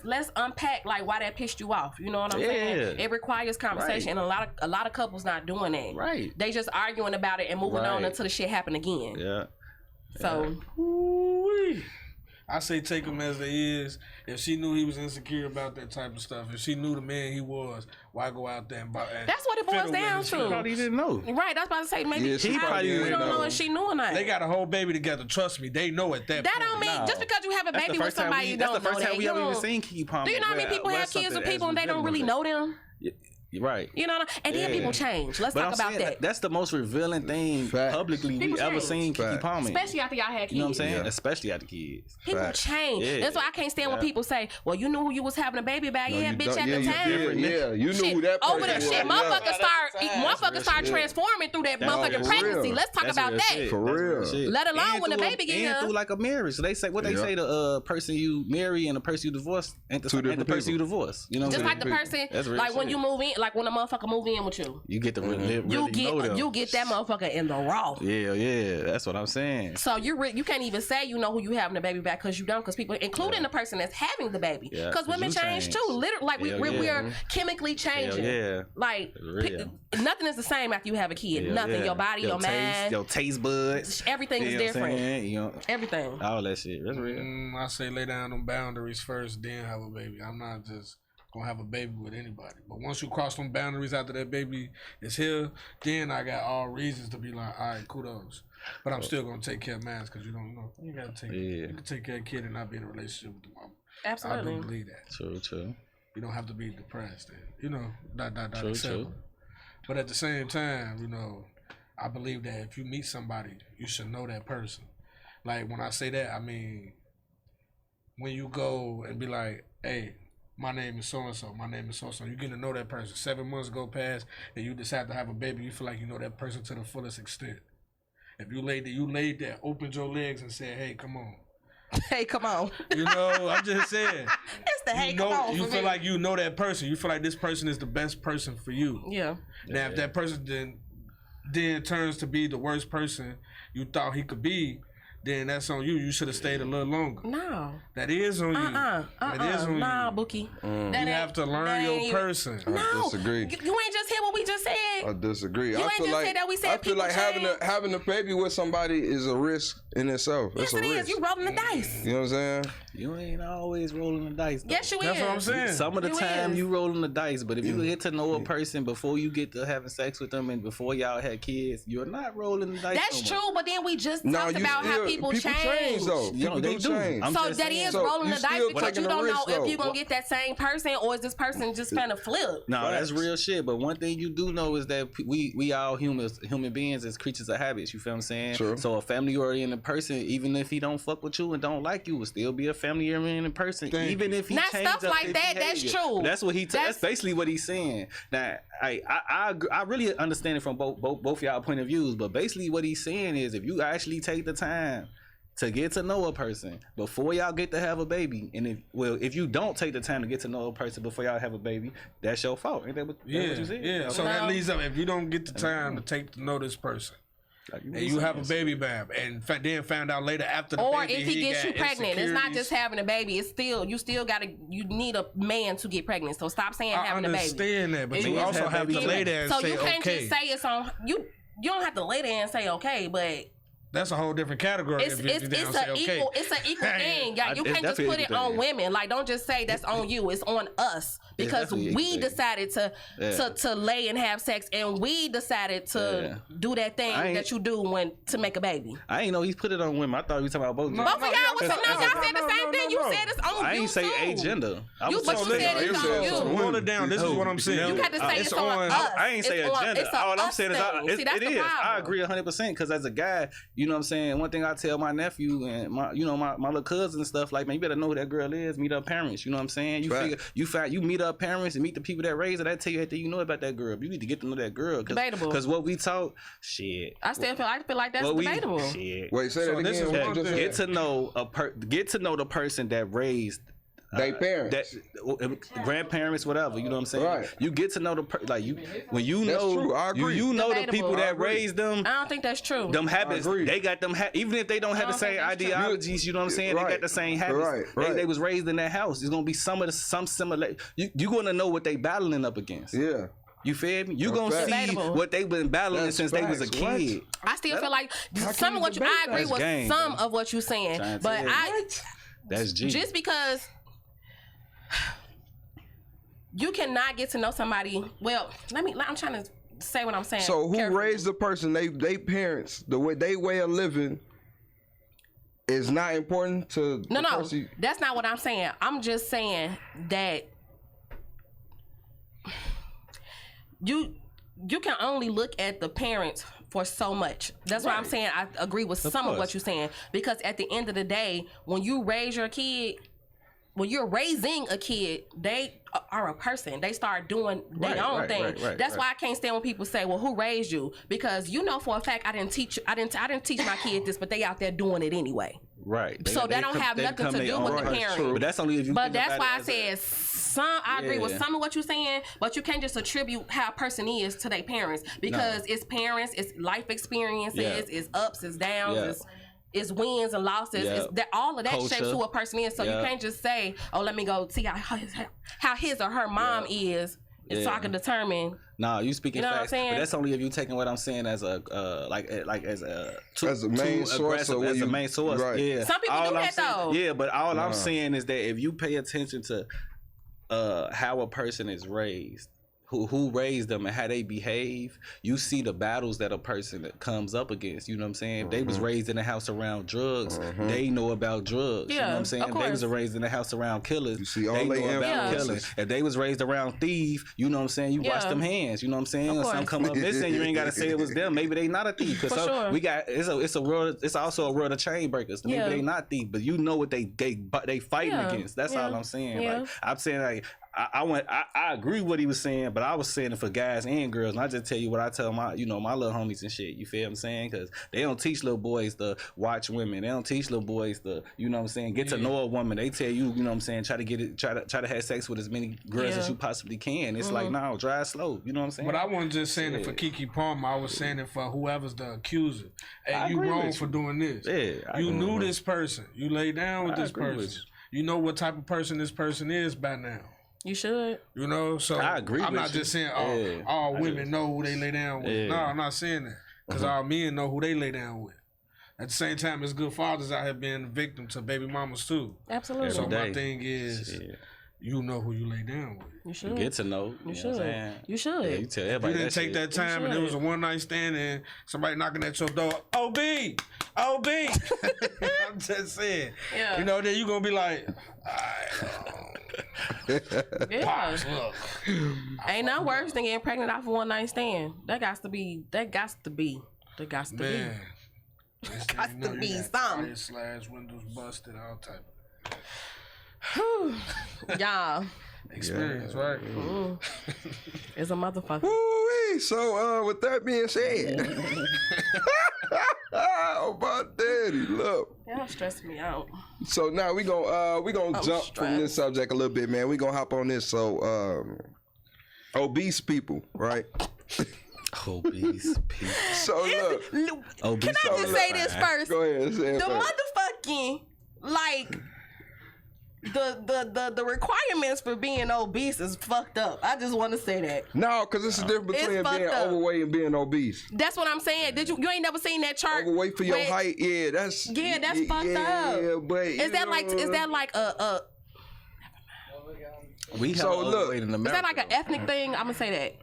let's unpack like why that pissed you off. You know what I'm saying? Yeah. It requires conversation, Right. and a lot of couples not doing that. Right. They just arguing about it and moving on Right. until the shit happen again. Yeah. So Ooh-wee. I say take him as they is. If she knew he was insecure about that type of stuff, if she knew the man he was, why go out there and buy? that's what it boils down to. Probably didn't know. Right, I was about to say maybe Yeah, she we probably don't didn't know know. if she knew or not. They got a whole baby together. Trust me, they know at that That point. don't mean No. just because you have a That's baby the with first time somebody you that's don't the first know time that. we You ever even don't- seen Keke Palmer. Do you know how many people have kids with people and they don't really know them? Right. You know, and then people change. Let's talk about that. That's the most revealing thing Facts. publicly People we ever change. seen Keke Facts. Palmer. Especially after y'all had kids. You know what I'm saying? Especially after kids. People Facts. change. Yeah. That's why I can't stand when people say, "Well, you knew who you was having a baby about." No, Yeah, you bitch, don't- at yeah, the you time. did. Yeah, you knew Shit, who that person over the was. shit, Yeah. motherfuckers start transforming through that motherfucking for pregnancy. real. Let's talk That's about real that. shit. For That's real. shit. Let alone And when the through baby get and here. through like a marriage. They say what they Yeah. say the person you marry and the person you divorce ain't the, Two ain't the different person you people. divorce. You know what Just I'm like the saying? person, That's real like when shit. you move in, like when a motherfucker move in with you, You get to really you know them. get that motherfucker in the raw. Yeah, that's what I'm saying. So you can't even say you know who you having the baby back because you don't, because people, including the person that's having the baby, Yeah, because 'cause women you change change. too. Literally, like Hell we yeah. are chemically changing. yeah. Like Real. nothing is the same after you have a kid. Hell Nothing. yeah. Your body, your taste, mind, your taste buds. everything is You know what I'm different. saying? You know, Everything. all that shit. That's real. I say lay down them boundaries first, then have a baby. I'm not just gonna have a baby with anybody. But once you cross them boundaries after that baby is here, then I got all reasons to be like, all right, kudos. But I'm still gonna take care of mine because you don't know. You gotta take. Yeah. You can take care of a kid and not be in a relationship with the mom. I Absolutely. do believe that. True. You don't have to be depressed. And, you know, True, etc. true. But at the same time, you know, I believe that if you meet somebody, you should know that person. Like when I say that, I mean when you go and be like, hey, my name is so-and-so, my name is so-and-so. You get to know that person. 7 months go past and you decide to have a baby, you feel like you know that person to the fullest extent. If you laid there, opened your legs and said, hey, come on. Hey, come on. You know, I'm just saying. It's the hey, You come know, on. you for feel me. like you know that person. You feel like this person is the best person for you. Yeah. Now, if that person then turns to be the worst person you thought he could be, then that's on you. You should have stayed a little longer. No. That is on you. That is on Nah, you. Bookie. You have to learn your person. No. disagree. You ain't just hear what we just said. I disagree. You I ain't feel just like said that we said I feel like people having a baby with somebody is a risk in itself. Yes, It's a it is. risk. You rolling the dice. You know what I'm saying? You ain't always rolling the dice. Though. Yes, you That's is. what I'm saying. Some of the You time is. you rolling the dice, but if you get to know a person before you get to having sex with them and before y'all had kids, you're not rolling the dice. That's no more. true, but then we just No, talked you about how still people change. though. You know, People they do. change. I'm So just that saying. is So rolling you the dice still because taking you a don't know risk, if though. you're going to get that same person or is this person just finna flip. No, that's Facts. real shit. But one thing you do know is that we all human beings is creatures of habits. You feel what I'm saying? True. So a family oriented person, even if he don't fuck with you and don't like you, will still be a family oriented person. Even if he Not changes stuff up like his that, that's behavior. true. That's what he. That's- That's basically what he's saying. Now, I really understand it from both y'all point of views. But basically, what he's saying is, if you actually take the time to get to know a person before y'all get to have a baby, and if you don't take the time to get to know a person before y'all have a baby, that's your fault. Ain't that what, Yeah, what you said? yeah. So that leads up. If you don't get the time to take to know this person, and you have a baby bam, and then found out later after the Or baby, if he gets you got pregnant, it's not just insecurities. having a baby. It's still you need a man to get pregnant. So stop saying I having a baby. understand that, but you Men also have have to babies lay too. there and So say, you can't okay, just say it's on you. You don't have to lay there and say okay, but that's a whole different category. it's if you down it's say an okay. equal thing. Yeah, you It's can't just definitely put it equal on thing. women. Like don't just say that's on you. It's on us because definitely we equal thing. decided to lay and have sex, and we decided to do that thing I ain't- that you do to make a baby. I ain't know he's put it on women. I thought we were talking about both. Both of y'all was Cause- y'all said the no, same no, thing. You no. said it's on I you ain't say too. a gender. I You- was but just you saying- said it's on you. So boil it down. This is what I'm saying. You got to say it's on us. I ain't say It's a on- gender. it's a All I'm us saying is, thing. See, that's it the is. I problem. agree 100% because as a guy, you know what I'm saying. One thing I tell my nephew and my little cousins and stuff, like, man, you better know who that girl is. Meet her parents. You know what I'm saying. You meet her parents and meet the people that raised her. That tell you everything you know about that girl. You need to get to know that girl. Debatable. Because what we taught, shit. I feel like that's debatable. Shit. Wait, say So that this again. is What one you just thing. said? Get to know the person that raised They parents. grandparents, whatever. You know what I'm saying? Right. You get to know when you That's know true. I agree. you know the Debatable. people I that agree. raised them. I don't think that's true. Them habits, agree. they got them. Even if they don't have I the don't same think that's true. ideologies, you know what I'm saying? They Right. got the same habits. Right. They was raised in that house. There's gonna be some similar. You gonna know what they battling up against. Yeah. You feel me? You That's gonna facts. see Debatable. what they've been battling That's since they was a facts. What? kid. I still feel like some you of what debate I agree that? with That's game, some bro. of what you're saying, Trying to but tell you. That's G. just because you cannot get to know somebody. Well, I'm trying to say what I'm saying. So who carefully. raised the person? They parents. The way of living is not important to No, the no, person. that's not what I'm saying. I'm just saying that you can only look at the parents for so much. That's why I'm saying I agree with some of what you're saying, because at the end of the day, when you raise your kid, when you're raising a kid, they are a person. They start doing their own thing. That's why I can't stand when people say, "Well, who raised you?" Because you know for a fact I didn't teach my kid this, but they out there doing it anyway. Right. So that don't have nothing to do with the parent. But that's only if you. But that's why I said I agree with some of what you're saying, but you can't just attribute how a person is to their parents, because it's parents, it's life experiences, it's ups, it's downs, it's wins and losses. It's that all of that Culture. shapes who a person is. So you can't just say, "Oh, let me go see how his or her mom is," so I can determine. Nah, you speaking You know what I'm facts, saying? but that's only if you taking what I'm saying as a as a main source, or as a main source. right. Yeah, Some people do that, though. Yeah, but all I'm saying is that if you pay attention to how a person is raised, who raised them and how they behave, you see the battles that a person that comes up against. You know what I'm saying? If they was raised in a house around drugs, they know about drugs. You know what I'm saying? If they was raised in a house around killers, You see all they they know about influences. killing. If they was raised around thief, you know what I'm saying? You wash them hands. You know what I'm saying? Or something come up missing, you ain't gotta say it was them. Maybe they not a thief. Cause sure. we got it's a world. It's also a world of chain breakers. Maybe they not thief, but you know what they fighting against. That's all I'm saying. Yeah. Like I'm saying, like. I agree with what he was saying, but I was saying it for guys and girls, and I just tell you what I tell my my little homies and shit. You feel what I'm saying? Because they don't teach little boys to watch women. They don't teach little boys to what I'm saying, get to know a woman. They tell you, what I'm saying, try to have sex with as many girls as you possibly can. It's like, no, drive slow. You know what I'm saying? But I wasn't just saying it for Keke Palmer. I was saying it for whoever's the accuser. Hey, you wrong for doing this. Yeah, you knew this person. You lay down with this person. You know what type of person this person is by now. You should. You know, so I agree I'm with not you. just saying all women know who they lay down with. No, I'm not saying that. Because all men know who they lay down with. At the same time, it's good fathers out here being a victim to baby mamas too. Absolutely. So my thing is, you know who you lay down with. You should. Get to know. You know should. what I'm saying? You should. Yeah, you tell everybody You didn't take that time and it was a one night stand and somebody knocking at your door. OB. I'm just saying. Yeah. You know, then you gonna be like, Yeah. Ain't no worse than getting pregnant off a one night stand. That got to be. man. Got to be something. Slash windows busted, all type. Y'all. Experience, right? It's a motherfucker. Woo-wee. So with that being said, oh my daddy, look. Y'all stress me out. So now we gonna jump from this subject a little bit, man. We gonna hop on this. So obese people, right? Obese people. So look, Obese Can I just say this first? go ahead. Say it The first. motherfucking like the requirements for being obese is fucked up. I just want to say that. No, because it's a difference between fucked being up. overweight and being obese. That's what I'm saying. Did you ain't never seen that chart? Overweight for your where- height, that's fucked up. Yeah, but Is that like a We have So, look, overweight in is America. that like an ethnic thing? I'm gonna say that.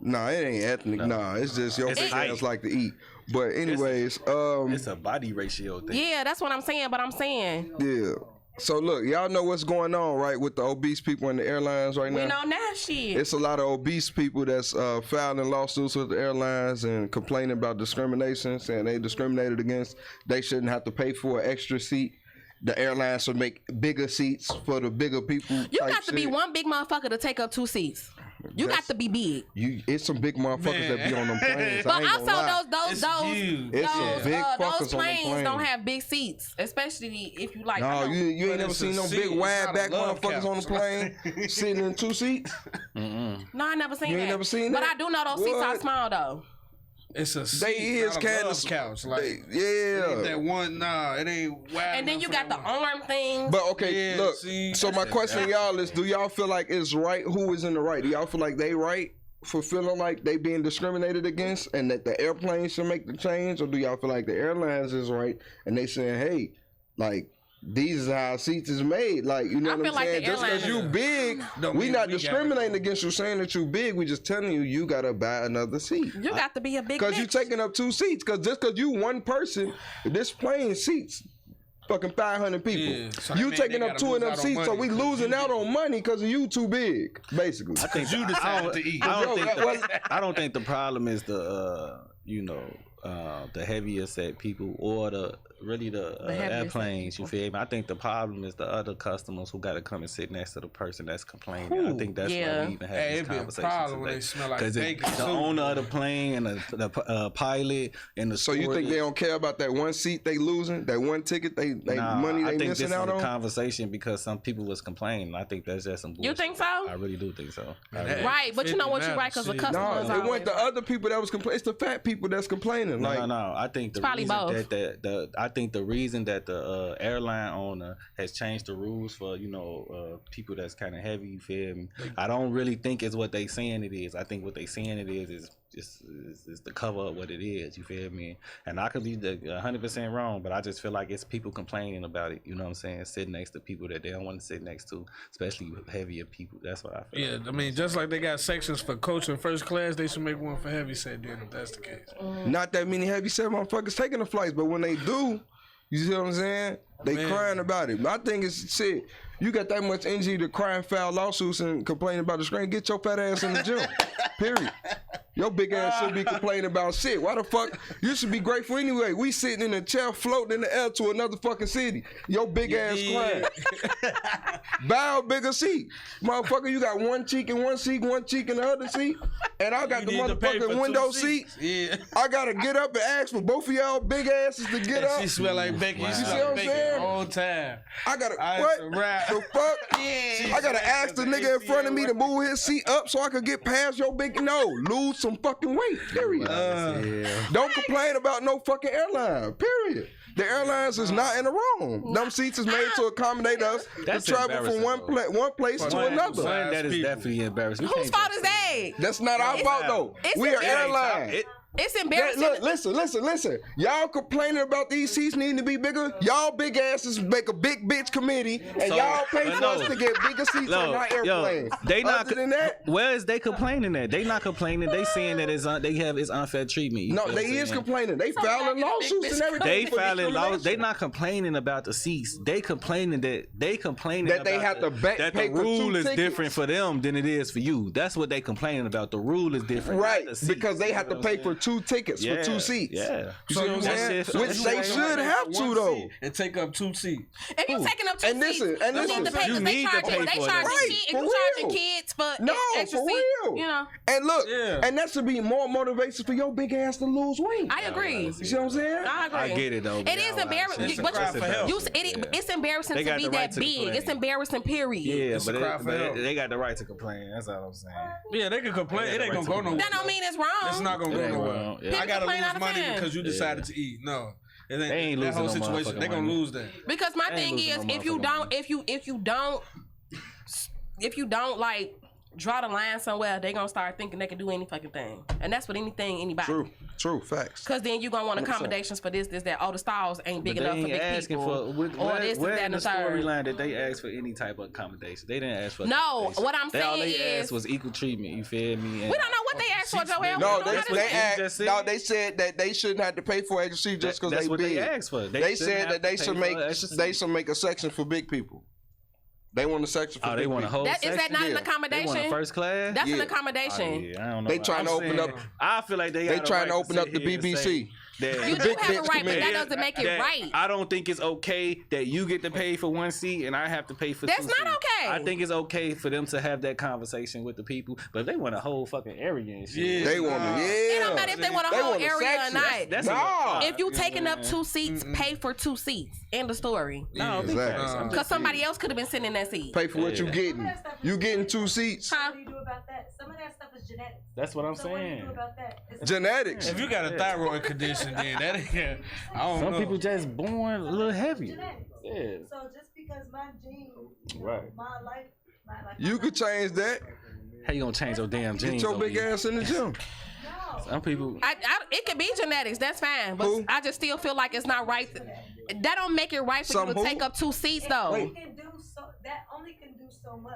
Nah, it ain't ethnic. Nah, it's just your It's big height. ass like to eat. But anyways, It's a body ratio thing. Yeah, that's what I'm saying. But I'm saying yeah. So look, y'all know what's going on, right, with the obese people in the airlines right now? we know now shit. It's a lot of obese people that's filing lawsuits with the airlines and complaining about discrimination, saying they discriminated against. They shouldn't have to pay for an extra seat. The airlines should make bigger seats for the bigger people. You type got to be shit. one big motherfucker to take up two seats. You got to be big. It's some big motherfuckers that be on them planes. But I ain't gonna lie. also those huge. It's some big fuckers on those them planes don't planes. have big seats, especially if you like. No, I know- you ain't But never it's a seen no seat, big it's wide not a back love motherfuckers on the couch. plane sitting in two seats. No, I never seen You that. ain't never seen But that? I do know those seats are What? small though. It's a seat, They is not a kind love of couch. Like yeah. it ain't that one. Nah, it ain't wide. And then enough you for got the that one. arm thing. But okay, Yeah, look. see, So my question to y'all is: do y'all feel like it's right? Who is in the right? Do y'all feel like they right for feeling like they being discriminated against, and that the airplane should make the change, or do y'all feel like the airlines is right and they saying, hey, like, these is how seats is made? Like, you know I what feel I'm like saying? the Just because you airlines- big, Don't we mean not we gotta discriminating go. against you saying that you big. We just telling you gotta buy another seat. You got to be a big Because you bitch. taking up two seats. Because just because you one person, this plane seats fucking 500 people. Yeah, so You that mean taking they up gotta 2 of lose them out on seats, so money we 'cause losing you out did on money because of you too big, basically. I think you decided to eat. I don't Yo, think that was- I don't think the problem is the the heavier set people or the heavier airplanes. You feel me? I think the problem is the other customers who got to come and sit next to the person that's complaining. I think that's Yeah. why we even have Hey, this it'd be a conversation problem when today. they smell like Because bacon the soup. owner of the plane and the pilot and the So you think they don't care about that one seat they losing, that one ticket they money I they think this missing is out a on? conversation because some people was complaining. I think that's just some bullshit. You think so? I really do think so. I really- Right, but you know what? You're right because the Shit. customers No, it always went the right. other people that was complaining. It's the fat people that's complaining. Like, No. I think the probably reason both. that I think the reason that the airline owner has changed the rules for people that's kind of heavy. You feel me? I don't really think it's what they saying it is. I think what they saying it is just is the cover of what it is. You feel me? And I could be 100% wrong, but I just feel like it's people complaining about it. You know what I'm saying? Sitting next to people that they don't want to sit next to, especially heavier people. That's what I feel. Yeah, I mean, just like they got sections for coach and first class, they should make one for heavy set then if that's the case. not that many heavy set motherfuckers taking the flights, but when they do, you see what I'm saying? They Man. crying about it. My thing is, shit, you got that much energy to cry and file lawsuits and complain about the screen, get your fat ass in the gym. Period. Your big ass should be complaining about shit. Why the fuck? You should be grateful anyway. We sitting in a chair floating in the air to another fucking city. Your big ass crying. Buy a bigger seat. Motherfucker, you got one cheek in one seat, one cheek in the other seat. And I got You the need to pay for motherfucking 2 window seat. seats. Yeah. I gotta get up and ask for both of y'all big asses to get up. She smell like bacon. You You see smell what I'm like bacon saying? all the time. I gotta I what rap. the fuck? I gotta ask the nigga in front of me to move his seat up so I could get past your big lose some fucking weight. Period. Don't complain about no fucking airline. Period. The airlines is not in the wrong. Them seats is made to accommodate us That's to travel from embarrassing, one place to another. That is definitely embarrassing. We Whose can't fault is that? That's not our fault though. It's We are embarrassing. airline. It's That- embarrassing. look, listen. Y'all complaining about these seats needing to be bigger. Y'all big asses make a big bitch committee, and So, y'all pay but for no. us to get bigger seats on our airplanes. They not. Other than that, Where is they complaining at? They not complaining. They saying that it's unfair treatment. You no, feel they what I'm is saying? complaining. They filing lawsuits and everything. They for filing laws. They discrimination. not complaining about the seats. They complaining that That they about have to that pay the for 2 rule is tickets. different for them than it is for you. That's what they complaining about. The rule is different, Right, not the seats. because they You have know to what I'm pay for saying? 2 tickets for 2 seats. Yeah. You see what I'm That's saying? it. Which That's they it. should have to though. And take up 2 seats. If you taking up 2 And seats, listen, and you listen. need to pay You because they need to charging, pay they for it. charging Right, kids, if for you charging real. kids for No, extra for seats, real. you know. And look, Yeah. and that should be more motivation for your big ass to lose weight. I agree. You see what I'm saying? I agree. I get it though. It is embarrassing. It's a But cry for help. it's embarrassing They to got be the right that to big. complain. It's embarrassing, period. Yeah, It's a but, cry for help. they got the right to complain. That's all I'm saying. Yeah, they can complain. It ain't gonna go nowhere. That don't mean it's wrong. It's not gonna It go ain't nowhere. wrong. Yeah. I gotta complain all lose the money time. because you decided to eat. No, it ain't. They ain't that losing whole no situation. motherfucking They gonna money. lose that. Because my They thing ain't is, losing no if you motherfucking don't, if you don't like draw the line somewhere, they gonna start thinking they can do any fucking thing, and that's what anybody. True, facts. Cause then you gonna want accommodations for this, that. Oh, the stalls ain't big But enough they for ain't big asking people. for or this, where that, in and the the third. storyline did they ask for any type of accommodation? They didn't ask for. No, accommodation. what I'm all saying they is- asked was equal treatment. You feel me? And We don't know what they asked for, Joel. We No, don't know they how to what they you say it. just said. no, they said that they shouldn't have to pay for extra seats just because That's they what big. they asked for. They shouldn't said have that to they pay should for make extra they seats. should make a section for big people. They want a section for Oh, big they want a people. whole Is that section? not an Yeah. They want a accommodation? first class? That's an Yeah. accommodation. Yeah, I don't know. They trying to I'm open saying- up- I feel like they They got a trying to right open up sit the here and BBC. say that- You do Big have a bitch right, but that committee. doesn't make it that right. I don't think it's okay that you get to pay for one seat and I have to pay for That's two not seats. okay. I think it's okay for them to have that conversation with the people, but if they want a whole fucking area and shit. Yeah. They want to, It yeah. don't matter if they want a They whole want a area or section. not. That's Nah. If you taking up 2 seats, pay for 2 seats. End of story. No, Exactly. Because somebody else could have been sitting in that seat. Pay for what you getting. You getting 2 seats. Huh? What do you do about that? Some of that stuff is genetics. That's what I'm So what do you saying. do about that? It's- Genetics. If you got a thyroid condition, then that ain't. I don't Some know. people just born a little heavier. Genetics. Yeah. So just because my genes, Right. my life, You could change that. How you gonna change your damn Get genes? your over big here? ass in the gym. No. Some people. It could be genetics. That's fine. But Who? I just still feel like it's not right. That don't make it right for Some you to who? take up 2 seats, It though. only can do so. That only can do so much.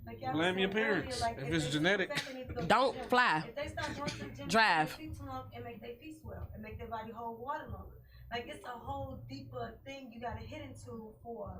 Like y'all Blame was your saying earlier, parents. like, If if it's they genetic. feel like they need to go to Don't the gym, fly. If they start going to the gym, Drive. make their feet swell and make their body hold water longer. Like it's a whole deeper thing you gotta hit into for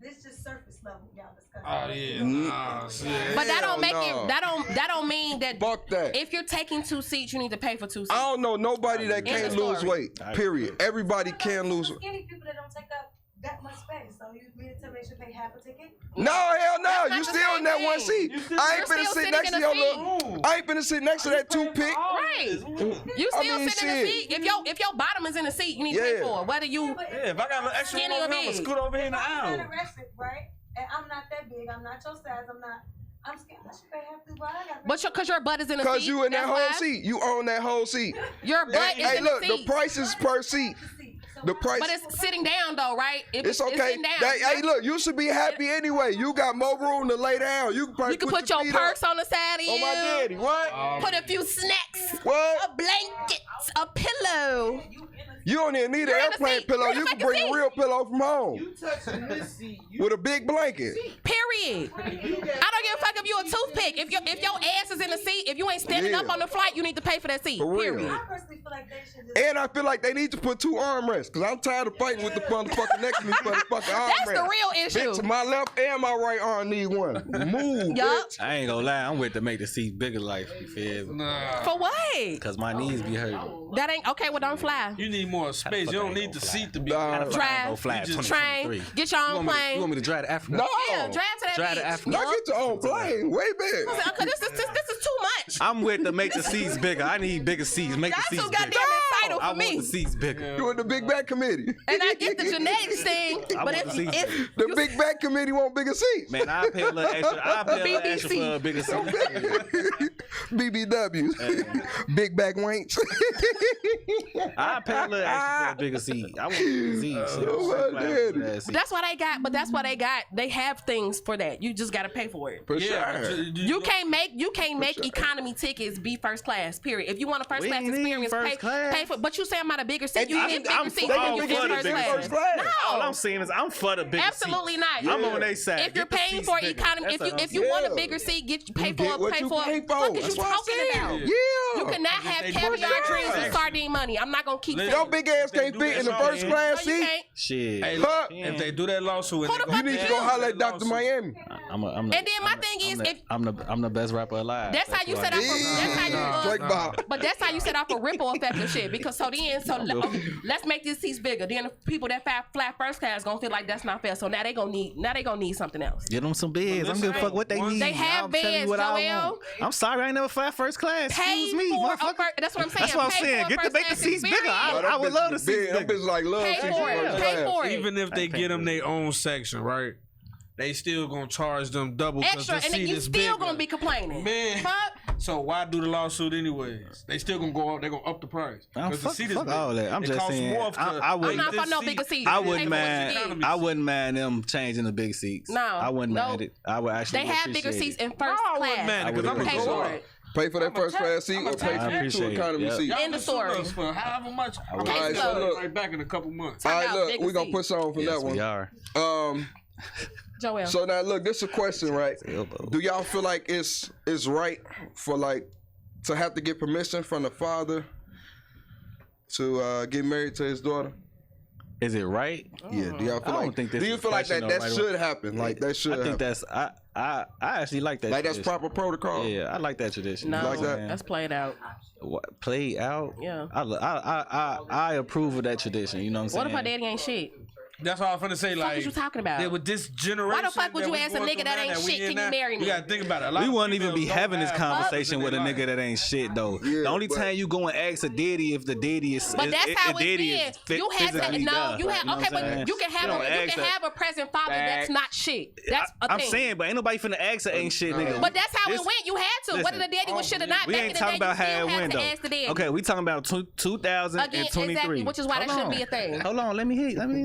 this just surface level y'all discussing. Oh yeah. But that don't make no. it. That don't mean that. Fuck that. If you're taking 2 seats, you need to pay for 2 seats. I don't know nobody that End can't of lose story. weight. Period. Everybody can lose. Skinny people that don't take up that much space. So you mean to tell me they should pay half a ticket? No, hell no. That's not You the still in same that one thing. seat. I ain't You're finna still sit sitting next to in your a little. I ain't finna sit next to that toothpick. Right. You I still mean, sit in the shit. seat. If your bottom is in the seat, you need to pay Yeah. for it. Whether you Yeah, if I got a little extra Skinny room or over here, I'm big? gonna scoot over here in the If I'm aisle. anorexic, right? And I'm not that big. I'm not your size. I'm scared. I should pay half the I got but because your butt is in the seat. Cause you in that that's whole why. seat. You own that whole seat. Your butt is Hey, in look, the the seat. price is per seat. The price. But it's sitting down though, right? If It's okay. sitting down, Hey, look, you should be happy anyway. You got more room to lay down. You can probably you can put your feet purse up. on the side of you. On my daddy. What? Put a few snacks. What? A blanket. A pillow. You don't even need an You're in the airplane seat. pillow. You're in You the can fucking bring a seat. real pillow from home You touching this seat. You with a big blanket. Period. I don't give a fuck if you a toothpick. If your ass is in the seat, if you ain't standing up Yeah. on the flight, you need to pay for that seat. For real. Period. I personally feel like they should just. And I feel like they need to put 2 armrests because I'm tired of fighting with the motherfucker next to me for the fucking armrest. That's the real issue. Bitch, my left and my right arm need one. Move, Yup. bitch. I ain't gonna lie, I'm with to make the seat bigger, like you feel me? Nah. For what? Cause my knees be hurting. That ain't okay. Well, don't fly. You need more space. You don't need the seat to be. Nah. Drive. Go fly at You just 2023. Train. Get your own You plane. want me to drive to Africa? No. Yeah, drive to that Drive to beach. Africa. Now get your own plane. Way big. Cause this is too much. I'm with to make the seats bigger. I need bigger seats. Make the Y'all seats too goddamn bigger. entitled I for want me. the seats bigger. You in the Big Back Committee. And I get the genetics thing, I but want to see if The Big Back Committee want bigger seats. Man, I pay a little extra. I pay a little extra for a bigger seat. BBWs. Big Back Wanks. I pay a little extra for a bigger seat. I want a bigger seat. Oh, my daddy. that's what they got. But that's what they got. They have things for that. You just got to pay for it. For Yeah. sure. You can't make economy tickets be first class. Period. If you want a first We class ain't need experience, first class. pay for. But you say I'm at a bigger seat. And You I'm- get bigger I'm seats for- than I'm you for get the first bigger class. first class. All No. I'm saying is I'm for the bigger Absolutely seat. not. I'm on their side. If you're Get the paying seats for bigger. economy, That's if what you I'm if you saying. want a Yeah. bigger seat, pay You for get it. what Pay you for pay it. for. What is That's you what I'm talking saying. about? Yeah. You cannot have they caviar do dreams and that. sardine money. I'm not gonna keep saying. Your big ass can't fit in the first class No, you seat. can't. Shit. Hey, Huh? if they do that lawsuit, Who the and fuck You you need to go holler at Dr. Miami. I'm the, And then my thing is, if I'm the best rapper alive. that's how you set up. That's how you. Drake Bob. But that's how you set off a ripple effect and shit. Because let's make these seats bigger. Then the people that flat first class gonna feel like that's not fair. So now they gonna need something else. Get them some beds. I don't give a fuck what they need. They have I'm telling you beds, what I Joel. want. I'm sorry, I ain't never fly first class. Pay Excuse me, for a motherfucker. that's what I'm saying. That's what I'm Pay saying. for a Get to first make the class seats bigger. experience. I would love to see Them bitches like love Pay seats for it. first Pay class. for it. even if they get them their own section, right? They still gonna charge them double because Extra, the and then seat you is still bigger. gonna be complaining. Man. Fuck. So why do the lawsuit anyways? They still gonna go up. They gonna up the price because the seat is Fuck bigger. all that. I'm It just costs saying. more to I I'm wouldn't. not this for no seat. bigger seat. I Pay wouldn't for what you mind. need. I wouldn't mind them changing the big seats. No, I wouldn't no. mind it. I would actually. They have bigger appreciate seats it. in first I wouldn't class. mind it because I'm I gonna Pay go for up. it. Pay for that first class seat or pay I for the appreciate two it. economy Yep. seat. Y'all End can of sue story. us for however much. I'm All gonna right, pay so you look. right back in a couple months. All Talk right, about look, bigger we're gonna seat. put something from Yes, that one. we are. Joel. So now look, this is a question, right? Elbow. Do y'all feel like it's right for like to have to get permission from the father to get married to his daughter? Is it right? Yeah. Do y'all feel I don't like? think this Do you is feel like that question, though, that right? should happen? Like that should. I think happen. that's. I actually like that. Like that's tradition. proper protocol. Yeah, I like that tradition. No, You know like what I'm that? saying? That's played out. What, played out. Yeah. I approve of that tradition. You know what I'm What saying? if her daddy ain't shit? That's all I'm finna say. What Like, is you talking about? that with this generation. Why the fuck would that you we ask a going nigga through that now, ain't we shit, in can you now, marry me? You gotta think about it. A lot We of wouldn't even females be don't having this have conversation fathers with a in their nigga life. that ain't shit though. Yeah, the only but- time you go and ask a daddy if the daddy is, But that's how it's daddy been. is fit, You had to physically no. there. You had know okay, what I'm but saying? you can have don't you ask can that. have a present father that's not shit. That's a I'm thing. saying, but ain't nobody finna ask her ain't shit, nigga. But that's how This- it went. You had to. Whether the listen, daddy was shit or not. we back ain't in the talking day, about you how still it had went to though. ask the daddy. Okay, we talking about 2023. Again, exactly, which is why that Hold shouldn't on. be a thing. Hold on, let me hear. Let me.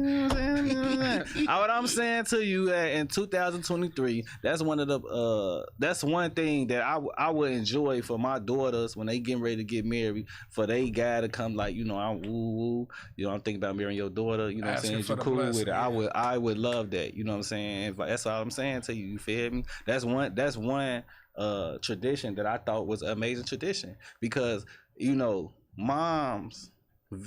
You know what I'm saying? What I'm saying to you, in 2023, that's one of the. That's one thing that I would enjoy for my daughters when they getting ready to get married. For they guy to come like, you know, I'm woo woo. You know, I'm thinking about marrying your daughter. You know what I'm Asking saying? for You the cool with blessing, it. yeah. I would love that. You know what I'm saying? That's all I'm saying to you. You feel me? That's one tradition that I thought was an amazing tradition because you know moms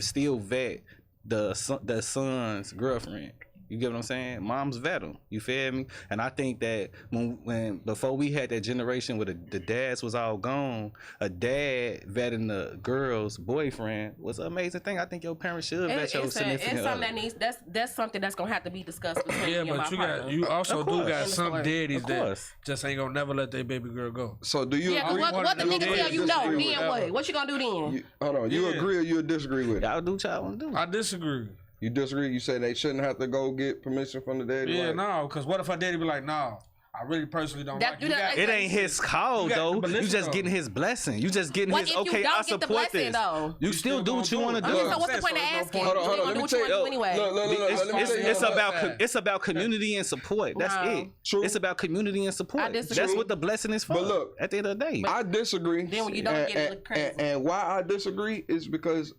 still vet the son's girlfriend. You get what I'm saying? Moms vet them. You feel me? And I think that when before we had that generation where the dads was all gone, a dad vetting the girl's boyfriend was an amazing thing. I think your parents should vet your significant It's other. something that that's something that's gonna have to be discussed between Yeah, me and my but partner. you also Of do course. got In the some story. daddies Of that course. just ain't gonna never let their baby girl go. So do you Yeah, 'cause agree? what the one of nigga them tell you dads no, disagree then with what? that. What you gonna do then? Hold on. You Yeah. agree or you disagree with it? Y'all do what y'all want to do. I disagree. You disagree? You say they shouldn't have to go get permission from the daddy? Yeah, like, no, because what if her daddy be like, no, I really personally don't That- like you. that- It ain't his call You got- though. but You listen, just though. getting his blessing. You just getting What his if you okay. don't I get the support blessing, this. though? You still do what you want to do. I mean, Look, so what's the I'm point of saying, so asking? hold on, You hold on. gonna do Let me what you tell want to you. do anyway. Look, let me It's, tell you it's something. about it's about community and support. That's No. it. True. It's about community and support. I disagree. That's what the blessing is for. But look, at the end of the day, I disagree. Then when you don't get it, it look crazy. And why I disagree is because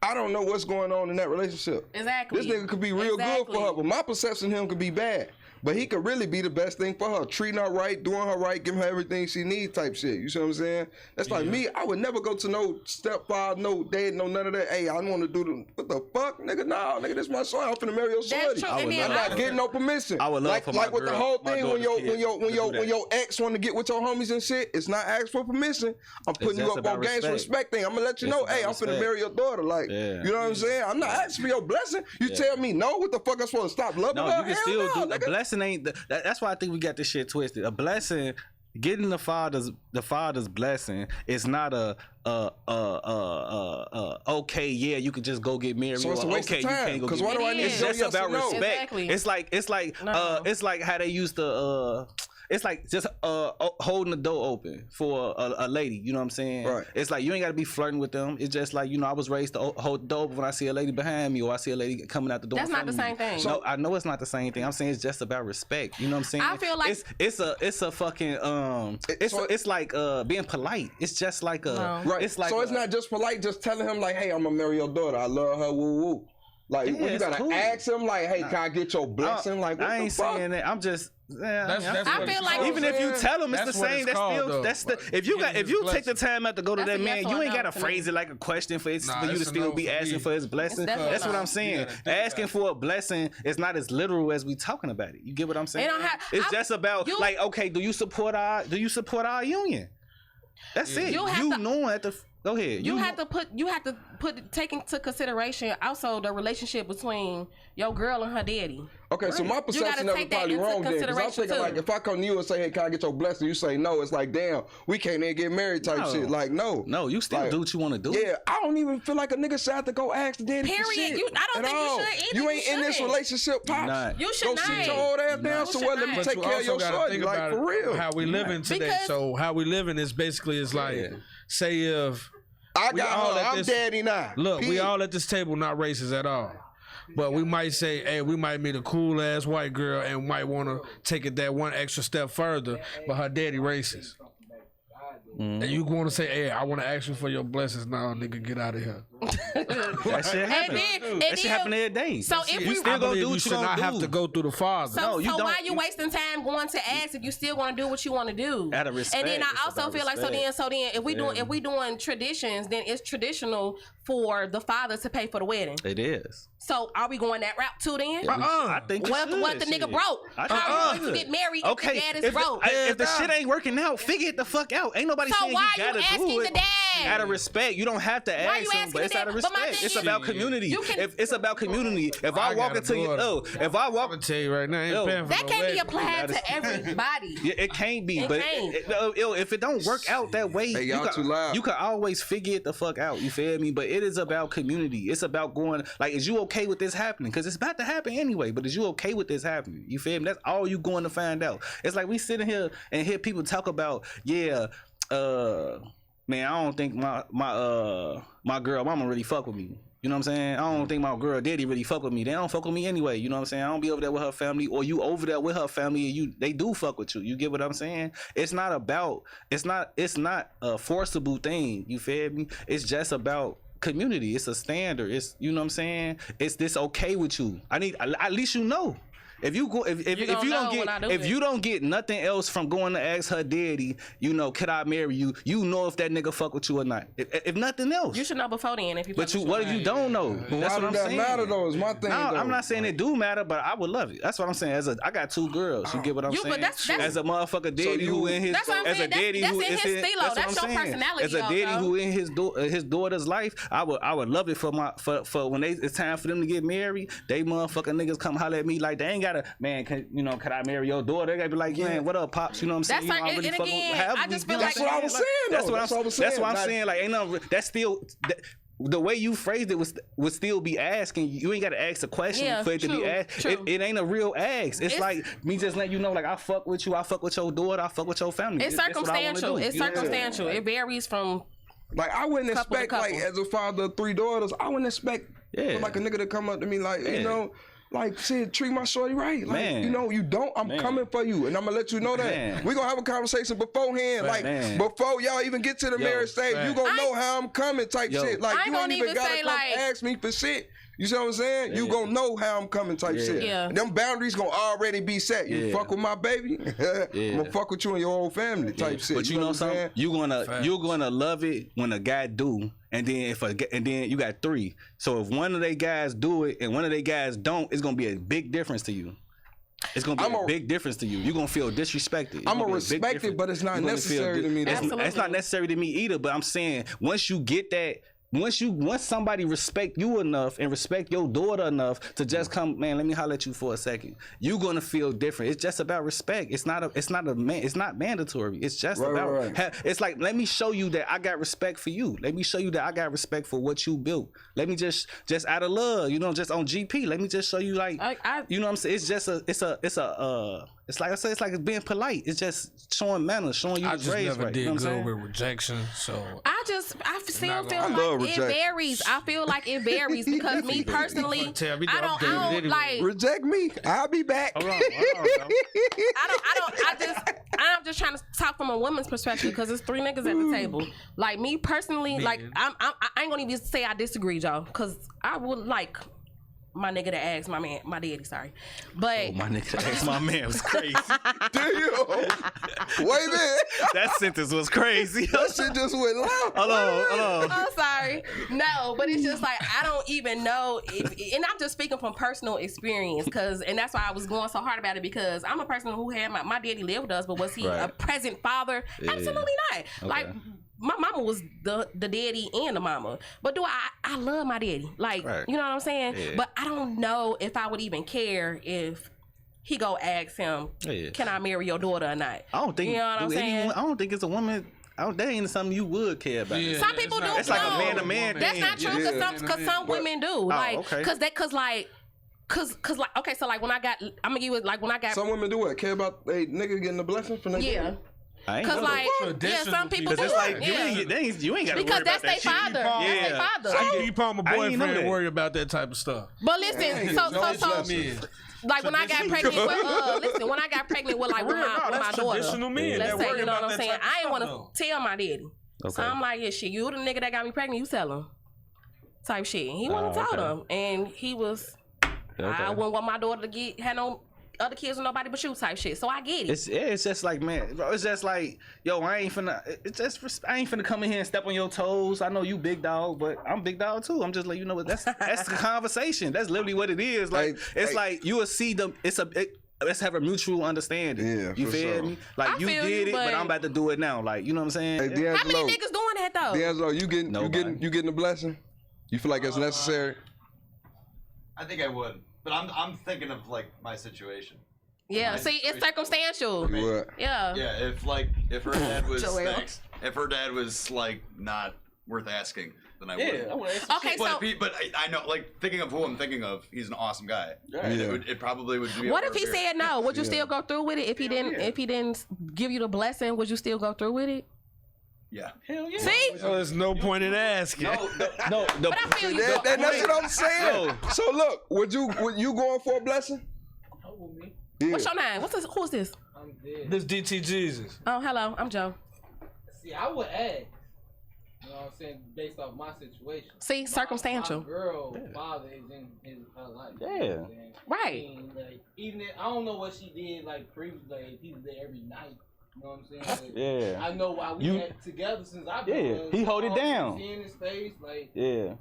I don't know what's going on in that relationship. Exactly. This nigga could be real good for her, but my perception of him could be bad. But he could really be the best thing for her, treating her right, doing her right, giving her everything she needs type shit. You see what I'm saying? That's like me. I would never go to no stepfather, no dad, no none of that. Hey, I want to do what the fuck, nigga? No, nigga, this my son. I'm finna marry your That's shorty. true. I And would then I'm love not getting no permission. I would love like, for my like with the girl- whole my thing when daughter's kid to do that. your ex want to get with your homies and shit, it's not asked for permission. I'm putting you just up about on games for respect. respect thing. I'm gonna let you It's know, hey, I'm about finna respect. marry your daughter. Like, Yeah. you know what I'm saying? I'm not asking for your blessing. You tell me no. What the fuck? I'm supposed to stop loving no, her? you can Hell still no, do. A nigga. blessing ain't. That's why I think we got this shit twisted. A blessing, getting the father's blessing is not a okay, yeah, you can just go get married. So it's a or, waste of okay, you time, can't go 'cause get why do married. I need It's to know just yes or about no? respect. Exactly. It's like how they used to it's like just holding the door open for a lady, you know what I'm saying? Right. It's like you ain't got to be flirting with them. It's just like, I was raised to hold the door open when I see a lady behind me or I see a lady coming out the door. That's in not front the of me. same thing. No, I know it's not the same thing. I'm saying it's just about respect. You know what I'm saying? I feel like- it's a fucking it's like being polite. It's just like a No. Right. It's like so it's not just polite, just telling him like, hey, I'm gonna marry your daughter. I love her. Woo woo. Like Yeah, when you it's gotta cool. ask him like, hey, can I get your blessing? Like what I the ain't fuck? saying that. I'm just. That's I what feel it's like- called. Even if you tell them it's That's the what same, it's that's called, still though. that's the But if you getting if you his take the blessing. time out to go to That's that a man, yes or you ain't no gotta to phrase me. it like a question for Nah, you to it's a still no be for asking me. for his blessing. That's That's a what no. I'm saying. You gotta think Asking about for a blessing is not as literal as we talking about it. You get what I'm saying? don't have- It's I- just about you- like, okay, do you support our union? That's it. You have You to- knowing at the go ahead. You have to put take into consideration also the relationship between your girl and her daddy. Okay, so my perception gotta of take it that probably into wrong then. Because I'm consideration, thinking too. like, if I come to you and say, hey, can I get your blessing? You say no. It's like, damn, we can't even get married type No. shit. Like, no. No, you still Like, do what you want to do. Yeah, I don't even feel like a nigga should have to go ask the daddy for Period. shit I don't at think you all. should either. You You ain't in this shouldn't. relationship, pops. Not. You should Go not. sit your old ass down You somewhere. should Let me not. take you care of also your gotta shorty. think Like, about for real. how we living today. Because- So how we living is basically it's like, Yeah. say if I we got all her. at I'm this- daddy now. look, we Period. all at this table not racist at all. But we might say, hey, we might meet a cool ass white girl and might want to take it that one extra step further, but her daddy racist. And you want to say, hey, I want to ask you for your blessings now, nigga, get out of here. That shit happen. That shit happen every day. So if you we- still I gonna believe do you what should you gonna not do. have to go through the father. So, No, you so don't. why you wasting time going to ask if you still want to do what you want to do? Out of respect. And then I It's also about feel like respect. so then if we doing traditions, then it's traditional for the father to pay for the wedding. It is. So are we going that route too then? I think you What should, the nigga shit. broke? I How think are we going to should. get married Okay, if the dad is if broke? if the shit ain't working out, figure it the fuck out. Ain't nobody So saying why you you gotta asking do the it. dad? Out of respect, you don't have to ask you him, asking but it's the out of dad? But my respect. thing It's is- about community. You can- If it's about community, if I I walk got a into your daughter. if I I'm walk gonna tell you right now, I ain't Yo, paying for That no can't be wedding. applied to everybody. Yeah, it can't be, It but can't. if it don't work out that way, Hey, y'all you too loud. you can always figure it the fuck out. You feel me? But it is about community. It's about going like, is you okay with this happening? Because it's about to happen anyway. But is you okay with this happening? You feel me? That's all you going to find out. It's like we sitting here and hear people talk about, man, I don't think my girl mama really fuck with me. You know what I'm saying? I don't think my girl daddy really fuck with me. They don't fuck with me anyway. You know what I'm saying? I don't be over there with her family, or you over there with her family and they do fuck with you. You get what I'm saying? It's not a forcible thing. You feel me? It's just about community. It's a standard. It's, you know what I'm saying? It's this okay with you. At least you know. If you go, if gonna you know don't when I get, do if it. you don't get nothing else from going to ask her daddy, you know, could I marry you? You know if that nigga fuck with you or not. If nothing else. You should know before then if you. But fuck with what if you don't know? But That's why what do I'm that saying. matter though? Is my thing. No, though. I'm not saying it do matter, but I would love it. That's what I'm saying. I got 2 girls. You get what I'm You- but saying? that's- As a motherfucker daddy who in his, That's what I'm as a saying. That's- daddy that's who in is his in, stilo. that's That's what I'm your saying. personality, As a though, daddy bro. who in his daughter's life, I would love it for when it's time for them to get married. They motherfucking niggas come holler at me like they ain't gotta, man. Can I marry your daughter? They gotta be like, man, what up, pops? You know what I'm saying? That's You know, like- I really and fuck with- again, however I just we feel do like- it. That's what I was saying, That's though. what That's what I was That's what I'm saying. saying. Like, ain't no. That's still. The way you phrased it would still be asking. You ain't got to ask a question Yeah, for it to be true, asked. true. It ain't a real ask. It's like me just letting you know, like I fuck with you. I fuck with your daughter. I fuck with your family. It's That's what I wanna circumstantial. do. It's You know what I'm saying? circumstantial. It varies from. Like I wouldn't Couple to expect, like couple. as a father of 3 daughters, I wouldn't expect Yeah. for, like a nigga to come up to me like, Yeah. you know, like shit, treat my shorty right. Like, Man. you know, you don't. I'm Man. coming for you, and I'm gonna let you know that. Man. We gonna have a conversation beforehand, like Man. before y'all even get to the Yo, marriage stage. You fact. gonna know how I'm coming, type Yo. shit. Like I ain't you gonna ain't even even gotta say, come like- ask me for shit. You see what I'm saying? You gonna know how I'm coming, type shit. Yeah. Them boundaries gonna already be set. You Yeah. fuck with my baby, I'm gonna fuck with you and your whole family, type shit. But you know what I'm something? saying? You're gonna love it when a guy do, and then you got 3. So if one of they guys do it and one of they guys don't, it's gonna be a big difference to you. It's gonna be a big difference to you. You're gonna feel disrespected. It's I'm gonna gonna be a big respect it, difference. but it's not You're gonna necessary to me, though. It's Absolutely. not necessary to me either. But I'm saying once you get that. Once somebody respect you enough and respect your daughter enough to just come, man, let me holler at you for a second. You're gonna feel different. It's just about respect. It's not mandatory. It's just about. right. It's like, let me show you that I got respect for you. Let me show you that I got respect for what you built. Let me just out of love, you know, just on GP. Let me just show you, like, you know what I'm saying. It's just it's like I said, it's like it's being polite. It's just showing manners, showing you I was just raised never right. did You know what I'm good saying? with rejection, so I still feel I love like it rejection. varies. I feel like it varies because me personally, Tell me I to update it don't anyway. like. Reject me, I'll be back. Hold on, I'm just trying to talk from a woman's perspective because there's 3 niggas at the table. Like me personally, like I ain't gonna even say I disagree, y'all, because I would like my nigga to ask my daddy, sorry, but My nigga asked my man was crazy. Do you? Wait a minute. That sentence was crazy. That shit just went loud. Hold on. I'm sorry. No, but it's just like I don't even know if, and I'm just speaking from personal experience and that's why I was going so hard about it because I'm a person who had my daddy lived with us, but was he a Right. present father? Absolutely not. Like my mama was the daddy and the mama. But I love my daddy. Like, Right. you know what I'm saying? Yeah. But I don't know if I would even care if he go ask him, Yeah. can I marry your daughter or not? I don't think. You know what I'm saying? I don't think it's a woman. That ain't something you would care about. Yeah. Some people do. It's like a no. man-to-man thing. That's not true because some women do. Like, okay. cause like okay, so like when I got, I'm gonna give you like when I got, Some women do what? Care about a nigga getting a blessing from their yeah, daddy? I ain't cause know like that. yeah, some people do Cause it's like yeah. you ain't got to Because worry that's about their that shit. father. Paul. That's their Yeah. father. keep on my I ain't know boyfriend that. worry about that type of stuff. But listen, Hey, so no so men. like when I got pregnant with listen, when I got pregnant with like with real, my, no, with my that's daughter, traditional men let's that say worry you know about what I'm that saying. type of I ain't want stuff, to tell my daddy, so Okay. I'm like, yeah, shit, you the nigga that got me pregnant, you tell him, type shit. He wouldn't tell okay. them, and he was. I wouldn't want my daughter to had no other kids with nobody but you, type shit. So I get it. It's just like, man, bro, it's just like, yo, I ain't finna come in here and step on your toes. I know you big dog, but I'm big dog too. I'm just letting you know that's the conversation. That's literally what it is. Like like you will see them. Let's have a mutual understanding. Yeah, you for feel I sure. me? Like you feel did you, it, but but- I'm about to do it now. Like, you know what I'm saying? Hey, How many D'Angelo, niggas doing that though? D'Angelo, you Nobody. getting the blessing? You feel like it's necessary? I think I would, but I'm thinking of like my situation. Yeah, My see, it's situation. circumstantial. You would. Yeah. Yeah, if her dad was Joel. thanks, if her dad was like not worth asking, then I would. Okay, so But I know, like thinking of who I'm thinking of, he's an awesome guy. And Yeah. it probably would be. what a if he hard said no? Would you Yeah. still go through with it? If he didn't, if he didn't give you the blessing, would you still go through with it? Yeah. See, So there's no point in asking. No, but I feel you. That's what I'm saying. So look, would you going for a blessing? Yeah. What's your name? Who's this? I'm dead. This DT Jesus. Oh, hello, I'm Joe. See, I would ask. You know what I'm saying? Based off my situation. See, circumstantial. My girl father is in her life. Yeah. You know what I'm saying? Right. I mean, like, even if, I don't know what she did like previously. Like, he was there every night. You know what I'm saying? Like, Yeah. I know why we had together since I've been. Yeah, he hold it down. In his face, like. Yeah.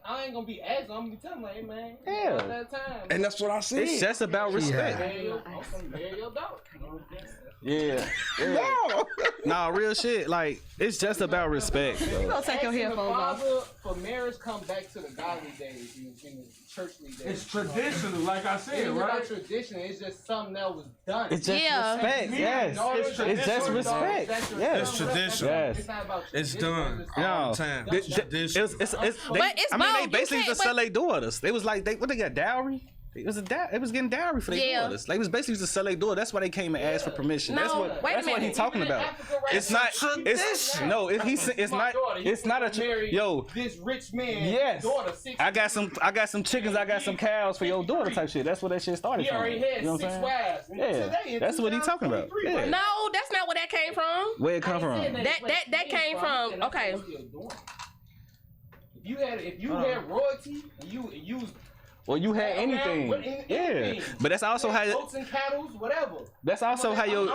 I ain't gonna be asking. I'm gonna be telling him, like, hey man. Yeah. At that time. And that's what I said. It's just about respect. I'm gonna marry your daughter. You know what I'm saying? Yeah. No. Nah, real shit. Like, it's just about respect, You bro. gonna take your Asking headphones the off. father for marriage come back to the godly days, in the churchly days. It's traditional, like I It said, ain't about right? tradition. It's just something that was done. It's just Yeah. respect. Yes. It's just respect. Yes. It's tradition. Yes. It's not about It's tradition, done it's No. all the time. They- It's they- tradition. It's But it's I mean, both. they You basically can't- just sell their daughters. They was like, what they got, dowry? It was getting dowry for their Yeah. daughters. Like, it was basically just sell their daughter. That's why they came and asked for permission. No, That's what. wait a That's what he minute. talking Even in about. Africa right It's now, not. It's no. It's My not. daughter, he It's not a. was married Yo. This rich man. Yes. Daughter, 6 I got some chickens. I got some cows for your daughter type shit. That's where that shit started He from. already had You know what 6 I'm saying? wives. Yeah. Today, in That's what he talking about. 2023, Yeah. right? No, that's not where that came from. Where it come from? That came from. Okay. If you had royalty, and you was Well, you had anything. Yeah. But that's also how. goats and cattle, whatever. That's also how your.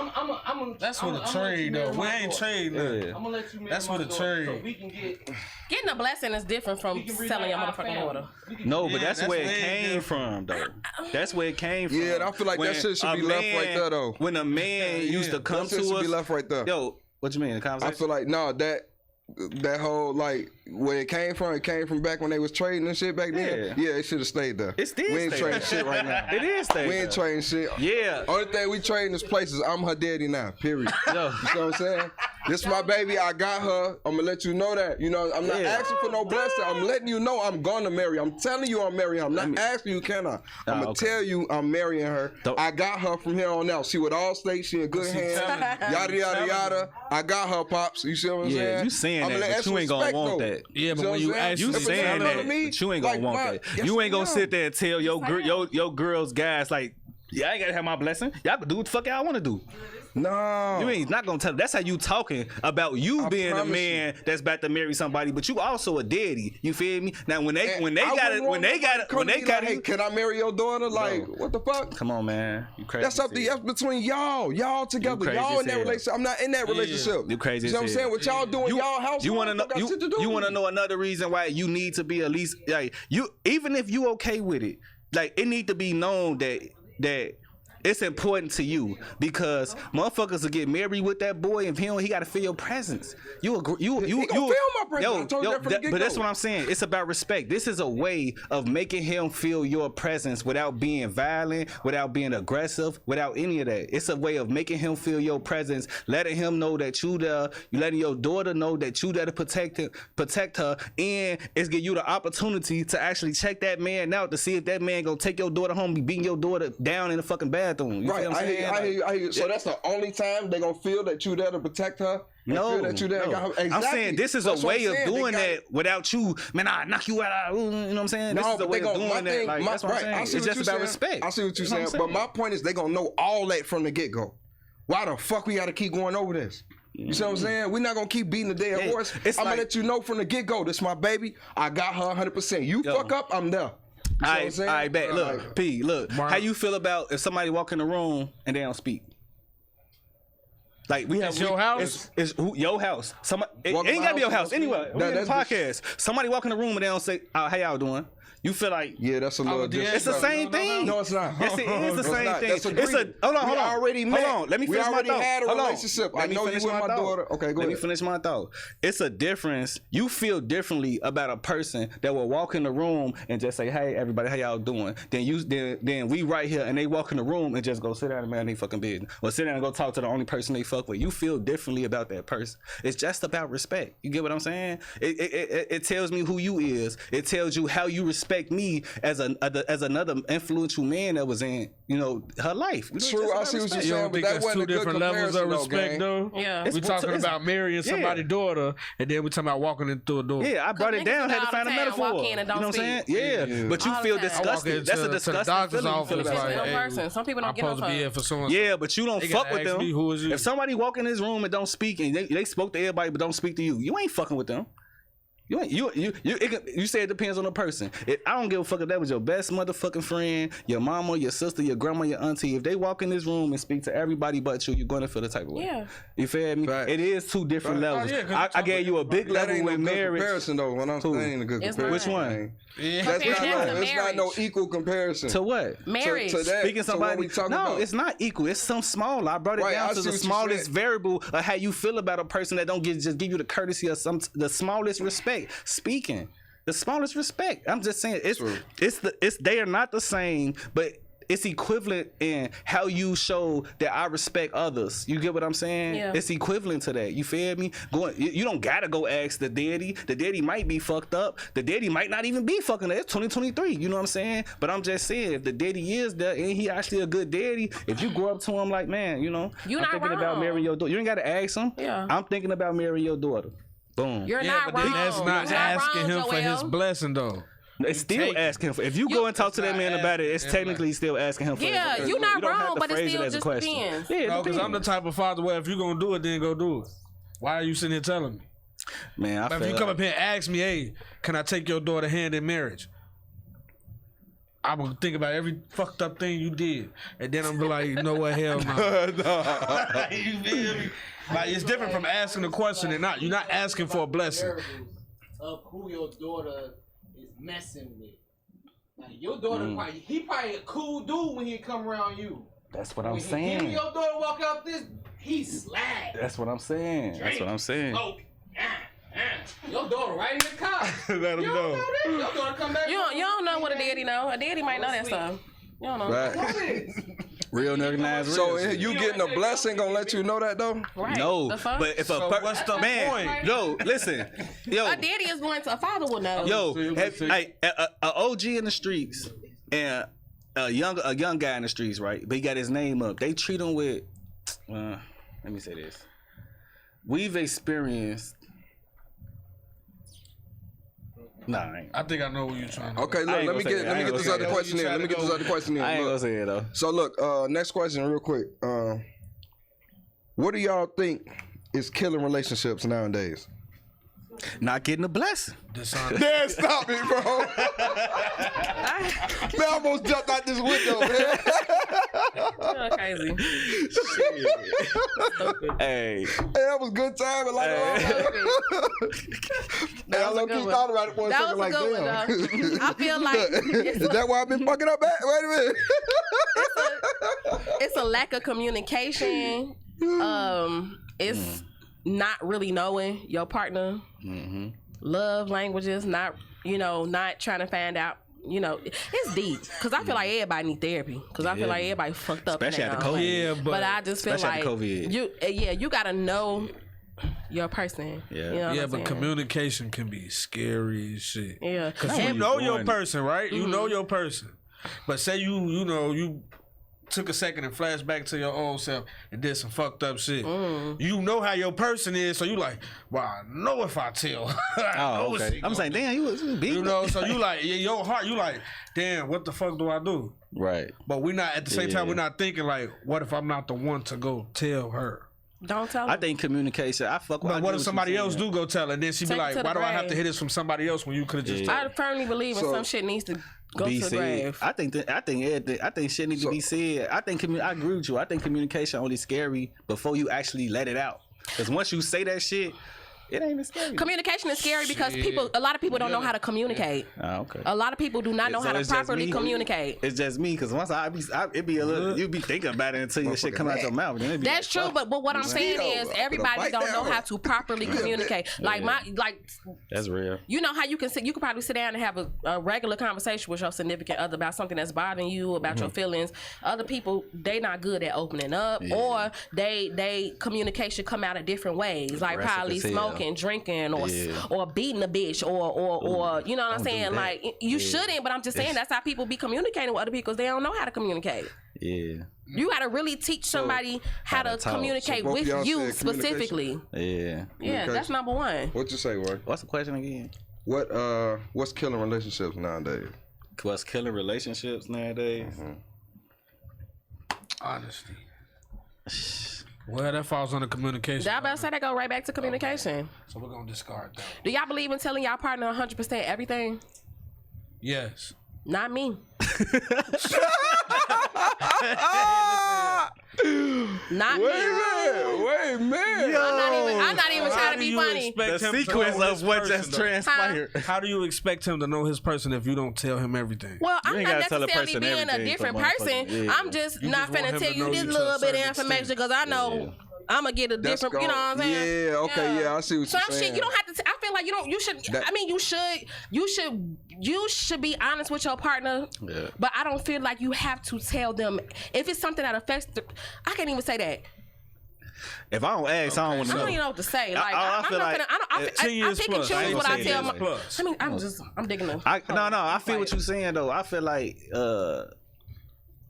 That's what a trade though. We ain't trading that. Yeah. I'm gonna let you marry That's my what a daughter, trade. so we can get. Getting a blessing is different from We can selling your reunite our motherfucking family. daughter. We can No, get- but that's that's where it way came from, though. That's where it came from. Yeah, and I feel like that When shit should a be left right man- there, though. When a man used to come That shit to should us, be left right there. yo, what you mean? The I conversation? feel like no, that whole like where it came from back when they was trading and shit back then. Yeah. Yeah, it should have stayed there. It still We ain't stay trading there. shit right now. It is staying We ain't there. trading shit. Yeah. Only thing we trading is places. I'm her daddy now. Period. Yo. You know what I'm saying? This my baby. I got her. I'm gonna let you know that. You know, I'm not Yeah. asking for no blessing. I'm letting you know I'm gonna marry. I'm telling you I'm marrying her. I'm not asking you can I. I'm gonna okay. tell you I'm marrying her. Don't- I got her from here on out. She with Allstate. She in good hands. Yada yada yada. I got her, pops. You see what I'm Yeah, saying? you saying I'ma that, let- but that's you ain't gonna respect, want though. that. Yeah, but know when what you I'm saying? ask You If it's saying coming to that, me, but you ain't gonna like, want my- that. yes, You ain't I gonna am. sit there and tell your girls guys like, yeah, I ain't gotta have my blessing. Y'all can do what the fuck y'all want to do. No. You ain't not gonna tell. That's how you talking about you I being a promise man that's about to marry somebody, but you also a daddy. You feel me? Now when they And got I it, wouldn't when want they got nobody it, to when come they to me got like, hey, it. can I marry your daughter? Like, what the fuck? Come on, man. You crazy. That's up to as hell. that's between y'all together. crazy Y'all as in that hell. relationship. I'm not in that relationship. You crazy You know as what I'm hell. saying? What y'all doing? Y'all house. You want to know? Got shit to do You with want to it. know another reason why you need to be at least like you, even if you okay with it, like it need to be known that it's important to you because motherfuckers will get married with that boy and he got to feel your presence. You agree? You He gonna feel my presence. I told you that from the but that's get-go. what I'm saying. It's about respect. This is a way of making him feel your presence without being violent, without being aggressive, without any of that. It's a way of making him feel your presence, letting him know that you there, you letting your daughter know that you there to protect her, and it's give you the opportunity to actually check that man out to see if that man gonna take your daughter home, be beating your daughter down in the fucking bathroom. You Right, feel what I'm I hear, saying? you, I hear you, I hear you. So that's the only time they gonna feel that you there to protect her. They No, feel that you there and no. got her. I'm Exactly. saying this is That's a what way I'm of saying. They doing got- that without you, man. I knock you out. You know what I'm saying? This No, is a but way they of gonna. doing My that. thing, Like, my, that's what I'm right. saying. I see It's what just you're about saying. respect. I see what you're You know saying. what I'm But my point is, they gonna know all that from the get go. Why the fuck we gotta keep going over this? You see what I'm saying? We're not gonna keep beating the dead Yeah, horse. it's I'm gonna like- let you know from the get go. This my baby. I got her 100%. You Yo. fuck up, I'm there. You see what I'm saying? I bet. Look, Like, P. Look, how you feel about if somebody walk in the room and they don't speak? Like we have It's your house? It's your house. Somebody it Walk in ain't my gotta be your house house. and don't Anyway, speak. we in the That's podcast. Somebody walk in the room and they don't say, "Oh, how y'all doing?" You feel like yeah, that's a little yeah, different. it's the same No, thing. No, it's not. Yes, it is the No, it's same not. thing. That's It's a agreement. hold on. We already met. Hold on. Let me We finish my already thought. had a Hold on. relationship. I Let me know you finish with my my thought. daughter. Okay, go Let me ahead. finish my thought. It's a difference. You feel differently about a person that will walk in the room and just say, "Hey, everybody, how y'all doing?" Then we right here and they walk in the room and just go sit down and man, they fucking business, or sit down and go talk to the only person they fuck with. You feel differently about that person. It's just about respect. You get what I'm saying? It tells me who you is. It tells you how you respect me as another influential man that was in her life. You know, it's True, just I about see what you're respect. You saying, don't but think that that's wasn't two a good different levels of comparison, though, respect, gang. though? Yeah. We talking it's- about marrying somebody's yeah. daughter, and then we talking about walking in through a door. Yeah, I brought it niggas down. do Had to all find the a time, metaphor. walk in and don't you know what I'm saying? speak. Yeah, but you All the feel time. I walk disgusted. into That's a to the disgusting doctor's feeling. You office feel Depends about on that. the person. Some people don't I'm give a supposed to be fuck. here for someone. Yeah, but you don't They fuck gotta with ask them. me, who is you? If somebody walk in this room and don't speak, and they spoke to everybody but don't speak to you, you ain't fucking with them. You say it depends on the person. I don't give a fuck if that was your best motherfucking friend, your mama, your sister, your grandma, your auntie. If they walk in this room and speak to everybody but you're gonna feel the type of way. Yeah. You feel me? Right. It is two different Right. levels. Oh, yeah, I gave you a big That level ain't no with good marriage. comparison though. What I'm saying ain't a good It's comparison. Which one? Yeah. That's Compare that to it's not no marriage. equal comparison. To what? Marriage. To that. Speaking to what somebody, we talking no, about. it's not equal. It's some small. I brought it Right, I down to see the what you smallest said. variable of how you feel about a person that don't just give you the courtesy of the smallest respect. Speaking, the smallest respect. I'm just saying True. they are not the same, but it's equivalent in how you show that I respect others. You get what I'm saying? Yeah. It's equivalent to that. You feel me? You don't gotta go ask the daddy. The daddy might be fucked up. The daddy might not even be fucking up. It's 2023. You know what I'm saying? But I'm just saying, if the daddy is there and he actually a good daddy, if you grow up to him like, man, You I'm not thinking about wrong. marrying your daughter. You ain't gotta ask him. Yeah. I'm thinking about marrying your daughter. Boom. You're Yeah, not but wrong. then that's not You're asking wrong, him for his Joel. blessing though. It's still take- asking for. If you go and talk to that It's man not about it, it's asking- technically still asking him for. Yeah, his you're not you don't have wrong, to but it phrase still as a just question. depends. Yeah, it No, because I'm the depends. type of father where if you gonna do it, then go do it. Why are you sitting here telling me? Man, I But if feel you come like- up here and ask me, hey, can I take your daughter hand in marriage? I'm gonna think about every fucked up thing you did, and then I'm be like, you know what, hell no. You feel me? Like it's different from asking the question and not. You're not asking for a blessing. Variables of who your daughter is messing with. Like your daughter, he probably a cool dude when he come around you. That's what I'm When saying. your daughter walk out this, he slack. That's what I'm saying. That's what I'm saying. Oh, your daughter right in the car. Let him You don't know. know that? Your daughter come back. You don't know what a daddy know. A daddy might know that stuff. You don't know. Right. Real and organized. So real. you getting a blessing gonna let you know that though? Right. No, The fuck? but if So a what's the man, point? yo, listen, yo, A daddy is going to a father will know. yo, Let's see. hey, a OG in the streets and a young guy in the streets, right? But he got his name up. They treat him with. Let me say this. We've experienced. Nah, I ain't. I think I know what you're trying to. Okay, I look, ain't let me gonna say get that. I ain't this gonna other say that. question in. Let me get this other question in. I ain't Look. gonna say it though. So look, next question real quick. What do y'all think is killing relationships nowadays? Not getting a blessing. Dishonest. Man, stop it, bro. Man, I almost jumped out this window, man. You're crazy. Hey, Hey, that was good time. Like, That I was a low good key one. thought about it for a That second. was a Like, good one, though. I feel like is that why I've been fucking up at? Wait a minute. it's a lack of communication. It's not really knowing your partner love languages, not trying to find out. It's deep because I feel like everybody need therapy because I feel like everybody fucked up. especially in after their own COVID. way. Yeah, But I just feel especially like after COVID. you gotta know your person. Yeah. You know what Yeah, I'm but saying? communication can be scary as shit. Yeah, Cause you And- know your doing it. person, right? You know your person. But say you took a second and flashed back to your old self and did some fucked up shit. You know how your person is, so you like, well, I know if I tell. I know Oh, what okay. she I'm gonna saying, do. damn, you was beat. You know, so you like in your heart, you like, damn, what the fuck do I do? Right. But we not at the same time, Yeah. we're not thinking like, what if I'm not the one to go tell her? don't tell I them. think communication. I fuck with. I But what get if you somebody else saying. do go tell her, and then she be Take it like, to the why do I have to grave. hear this from somebody else when you could have just? Yeah. I firmly believe in So- some shit needs to go Be to the said. grave. I think shit needs to be said. I agree with you. I think communication only scary before you actually let it out. Because once you say that shit, it ain't as scary. Communication is scary because a lot of people don't know how to communicate. Oh, okay. A lot of people do not know So how to it's just properly me? communicate. It's just me because once it be a little, you be thinking about it until your shit come out your mouth. Then it be That's like, true, fuck. but what I'm saying Mosquito. is I'm gonna everybody bite don't that know one. how to properly communicate. Like That's real. you know how you could probably sit down and have a regular conversation with your significant other about something that's bothering you, about your feelings. Other people, they not good at opening up, or they communication come out of different ways, like Aggressive probably as hell. smoking, drinking, or Yeah. or beating a bitch, or you know what I'm saying? that. Like you shouldn't, but I'm just saying that's how people be communicating with other people because they don't know how to communicate. Yeah. You got to really teach somebody how to talk. communicate So both with of y'all you said communication? specifically. Yeah. Yeah, that's number one. What you say, Roy? What's the question again? What's killing relationships nowadays? What's killing relationships nowadays? Honesty. Well, that falls under communication. Y'all better say that go right back to communication. So we're gonna discard that. Do y'all believe in telling y'all partner 100% everything? Yes. Not me. Not me. Wait, man. I'm not even trying to be funny. The sequence of what just transpired. How do you expect him to know his person if you don't tell him everything? Well, I'm ain't not gotta tell a necessarily person being a everything different for person. motherfucker. Yeah. I'm just You not just want finna him tell to you know this you to little a bit of certain information extent. because I know I'm gonna get a That's different. You know what I'm saying? Yeah, okay, yeah, I see what Some you're saying. shit you don't have to. I feel like you don't. You should. That- I mean, you should be honest with your partner. Yeah. But I don't feel like you have to tell them if it's something that affects. I can't even say that. If I don't ask, I don't want I to don't know. even know what to say. Like I I'm feel not like gonna. I 10 years pick and plus. I choose ain't what gonna I say tell 10 my. years plus. I mean, I'm digging them. No, I feel what you're saying though. I feel like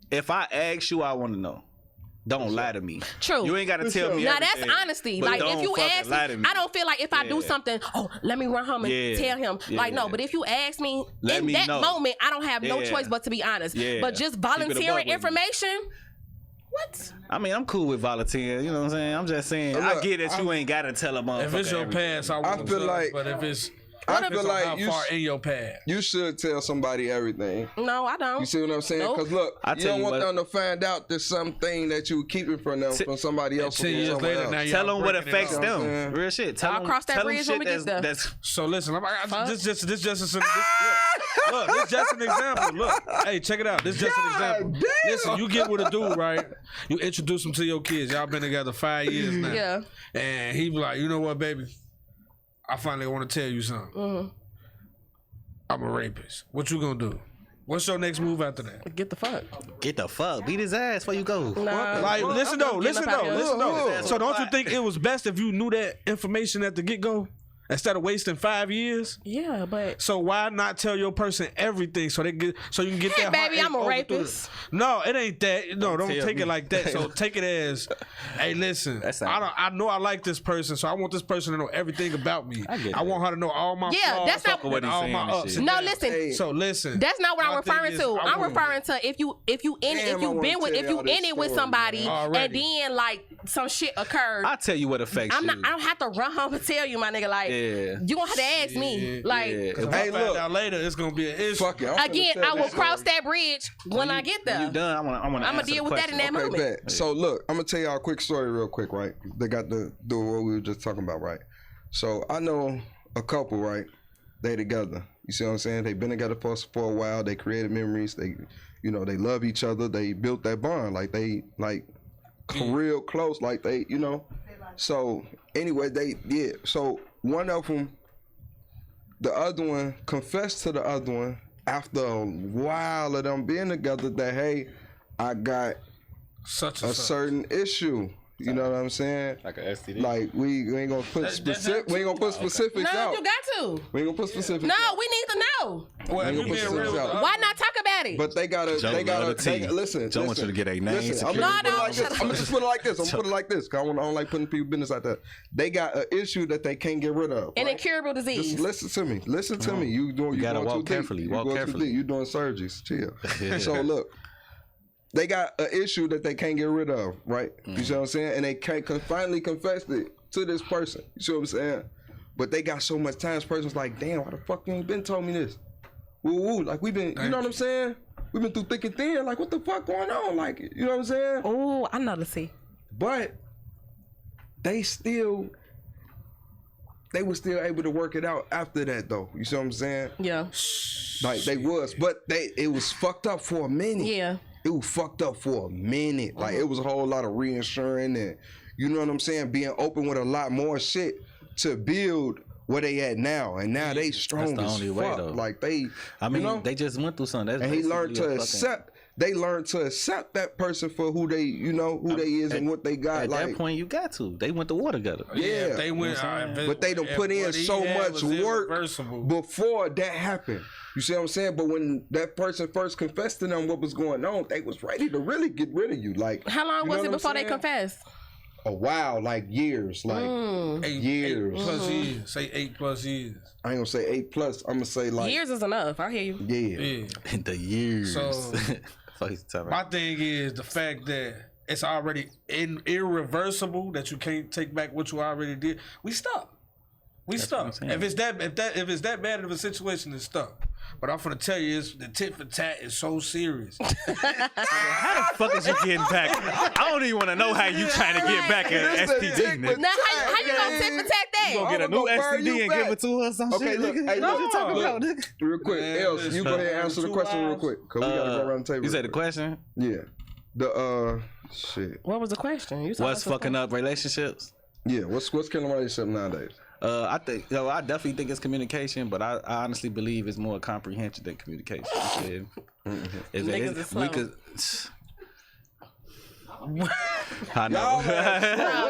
if I ask you, I want to know. Don't lie to me. True. You ain't got to tell me. Now that's everything, honesty. but Like if don't you fucking ask me, lie to I don't feel like if I do Yeah. something, oh, let me run home and Yeah. tell him. Like no, Yeah. but if you ask me Let in me that know. moment, I don't have no Yeah. choice but to be honest. Yeah. But just Keep it a buck volunteering with me. information. What? I mean, I'm cool with volunteering. You know what I'm saying? I'm just saying. I Look, get that you ain't got to tell a motherfucker. If it's your everything. past, I wouldn't feel judge, like- But if it's I if feel it's like how you far in your past. You should tell somebody everything. No, I don't. You see what I'm saying? Nope. Because look, I you tell don't you want what- them to find out there's something that you keeping from them from somebody else. 10 or years someone later, else. now Tell y'all them what breaking it affects off. them. Yeah. Real shit. Tell I'll them. cross that tell them bridge when shit we get there. that's So listen, this just an look, this just an example. Look, hey, check it out. This just an example. damn. Listen, you get with a dude, right? You introduce him to your kids. Y'all been together 5 years now. Yeah. And he be like, you know what, baby? I finally want to tell you something. Mm-hmm. I'm a rapist. What you gonna do? What's your next move after that? Get the fuck. get the fuck. Beat his ass before you go. Nah. Like, listen though, getting up out here. listen though. Look. So don't you think it was best if you knew that information at the get go instead of wasting 5 years? Yeah, but So why not tell your person everything so you can get Hey, that? baby, heartache I'm a over through rapist. No, it ain't that. No, don't Tell take me. it like that. So take it as, hey, listen, That sound- I know I like this person, so I want this person to know everything about me. I get I that. want her to know all my Yeah, flaws, that's not- Fuck with what and he's all saying my and ups. shit. and no, downs. listen. Hey. So listen, That's not what my I'm thing referring is, to. I I'm wouldn't- referring to if you Damn, if you I wanna been with tell if you y'all this in it with story, somebody man. Already. and then like some shit occurred. I'll tell you what affects I you. don't have to run home and tell you, my nigga. Like Yeah. you gonna have to ask me. Like yeah. If Hey, I find look. out later, it's gonna be an issue. Fuck it. I'm finna again, tell I will this cross story. that bridge when I get When there. you done, I want to. I'ma deal with that in that Okay, moment. bet. So look, I'm gonna tell y'all a quick story real quick, right? They got to do what we were just talking about, right? So I know a couple, right? They together. You see what I'm saying? They've been together for a while. They created memories. They, you know, they love each other. They built that bond. Like they real close. Like they, you know. So anyway, So one of them, the other one confessed to the other one after a while of them being together that hey, I got Such a and such. certain issue. You know what I'm saying? Like a STD. Like we ain't gonna put specific. We ain't gonna put specifics No, out. you got to. We ain't gonna put specifics. No, out. we need to know. Well, if We you gonna being put real, some out. Why not talk about it? But they gotta. Joe They gotta. love the tea. Listen. Joe wants you to get a name Listen, I'm security. gonna put it No, like shut this. up. I'm gonna just put it like this. I'm gonna put it like this. Cause I don't like putting people business like that. They got an issue that they can't get rid of. An right? incurable disease. Just listen to me. Listen to me. You doing? You gotta going walk too deep. carefully. You Walk going too carefully. deep. You doing surgeries. Chill. Yeah. So look. They got an issue that they can't get rid of, right? You see what I'm saying? And they can't finally confess it to this person. You see what I'm saying? But they got so much time. This person's like, damn, why the fuck you ain't been told me this? Woo woo. Like we've been, you know what I'm saying? We've been through thick and thin. Like what the fuck going on? Like, you know what I'm saying? Oh, I know the see. But they were still able to work it out after that though. You see what I'm saying? Yeah. Like they was, but it was fucked up for a minute. Yeah. It was fucked up for a minute. Like it was a whole lot of reinsuring and you know what I'm saying, being open with a lot more shit to build where they at now. And now they strong the as only way, fuck. though. Like they, I mean, you know? they just went through something. That's And he learned to basically a fucking- accept. They learned to accept that person for who they, you know, who they is and what they got. At like that point, you got to. They went to war together. Yeah. if they went, but they done put in so much work Reversible. before that happened. You see what I'm saying? But when that person first confessed to them what was going on, they was ready to really get rid of you. Like How long you know was what it I'm before they saying? confessed? A while, like years, like years. 8+ years. Say 8+ years. I ain't gonna say 8+. I'm gonna say like Years is enough. I hear you. Yeah. Yeah. The years. So- Fuck you talking My about. thing is the fact that it's already irreversible that you can't take back what you already did, we stuck. We stuck. If it's that bad of a situation, it's stuck. But I'm gonna tell you, the tit for tat is so serious. How the fuck is you getting back? I don't even want to know how you trying to get back at STD. Nigga. Now, how you gonna tit for tat that? You gonna get a new STD and give it to us? Okay, look, hey, What you look, talking about, look, nigga? real quick, Man, else you go ahead and answer the 2 question real hours. quick, cause we gotta go around the table. You said real the quick. question? Yeah, the shit. What was the question? You What's fucking up relationships? Yeah, what's killing relationship nowadays? I think, I definitely think it's communication, but I honestly believe it's more comprehension than communication. If Niggas is slow. we could. I know.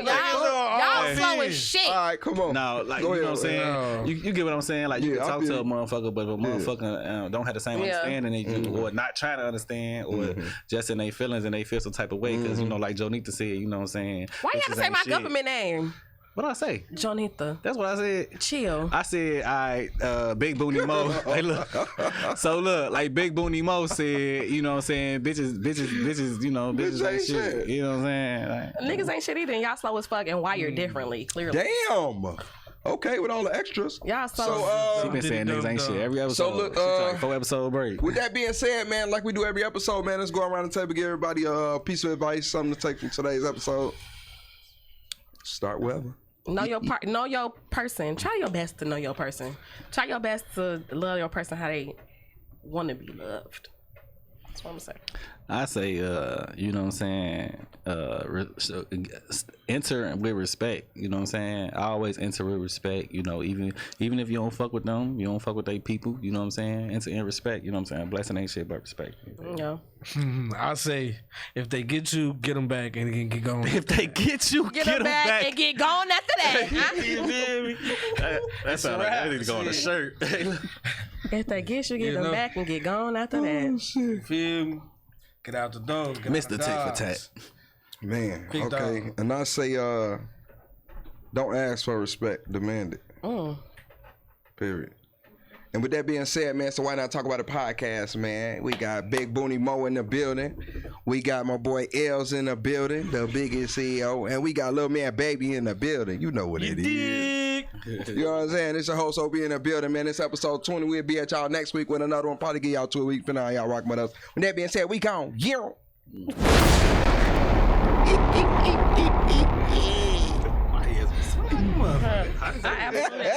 Y'all slow as shit. All right, come on. No, like Go you know ahead. what I'm saying. You get what I'm saying. Like you Yeah, can I talk feel to a you. motherfucker, but if a motherfucker don't have the same Yeah. understanding as you, or not trying to understand, or just in their feelings and they feel some type of way, because you know, like Jonita said, you know what I'm saying. Why you bitches gotta say ain't my shit. government name? What did I say? Jonita. That's what I said. Chill. I said, Big Booty Mo. Hey, look. So look, like Big Booty Mo said, you know what I'm saying, bitches, you know, bitches ain't shit. You know what I'm saying? Like, Niggas ain't shit either, and y'all slow as fuck and wired differently, clearly. Damn. Okay, with all the extras. Y'all slow. So, she been saying niggas ain't shit every episode. So look, She took like 4 episode break. with that being said, man, like we do every episode, man, let's go around the table, give everybody a piece of advice, something to take from today's episode. Start wherever. Know your person. Try your best to know your person. Try your best to love your person how they want to be loved. That's what I'm saying. I say, you know what I'm saying, enter with respect. You know what I'm saying? I always enter with respect. You know, even if you don't fuck with them, you don't fuck with they people. You know what I'm saying? Enter in respect. You know what I'm saying? Blessing ain't shit but respect. Yeah. I say, if they get you, get them back and get going. If they get you, Get them back and get gone after that. Huh? You feel me? That sounds like I need to go on a shirt. If they get you, get You them know. back and get gone after that. Feel me? Get out the door. Get Mr. out the Tit for dogs. Tat. Man, Big okay. dog. And I say, don't ask for respect, demand it. Period. And with that being said, man, so why not talk about the podcast, man? We got Big Booty Mo in the building. We got my boy Els in the building, the biggest CEO. And we got little man Baby in the building. You know what it is. You know what I'm saying? It's your host, OB, in the building, man. It's episode 20. We'll be at y'all next week with another one. Probably give y'all 2 a week for now. Y'all rocking with us. With that being said, we gone. Yeah. I absolutely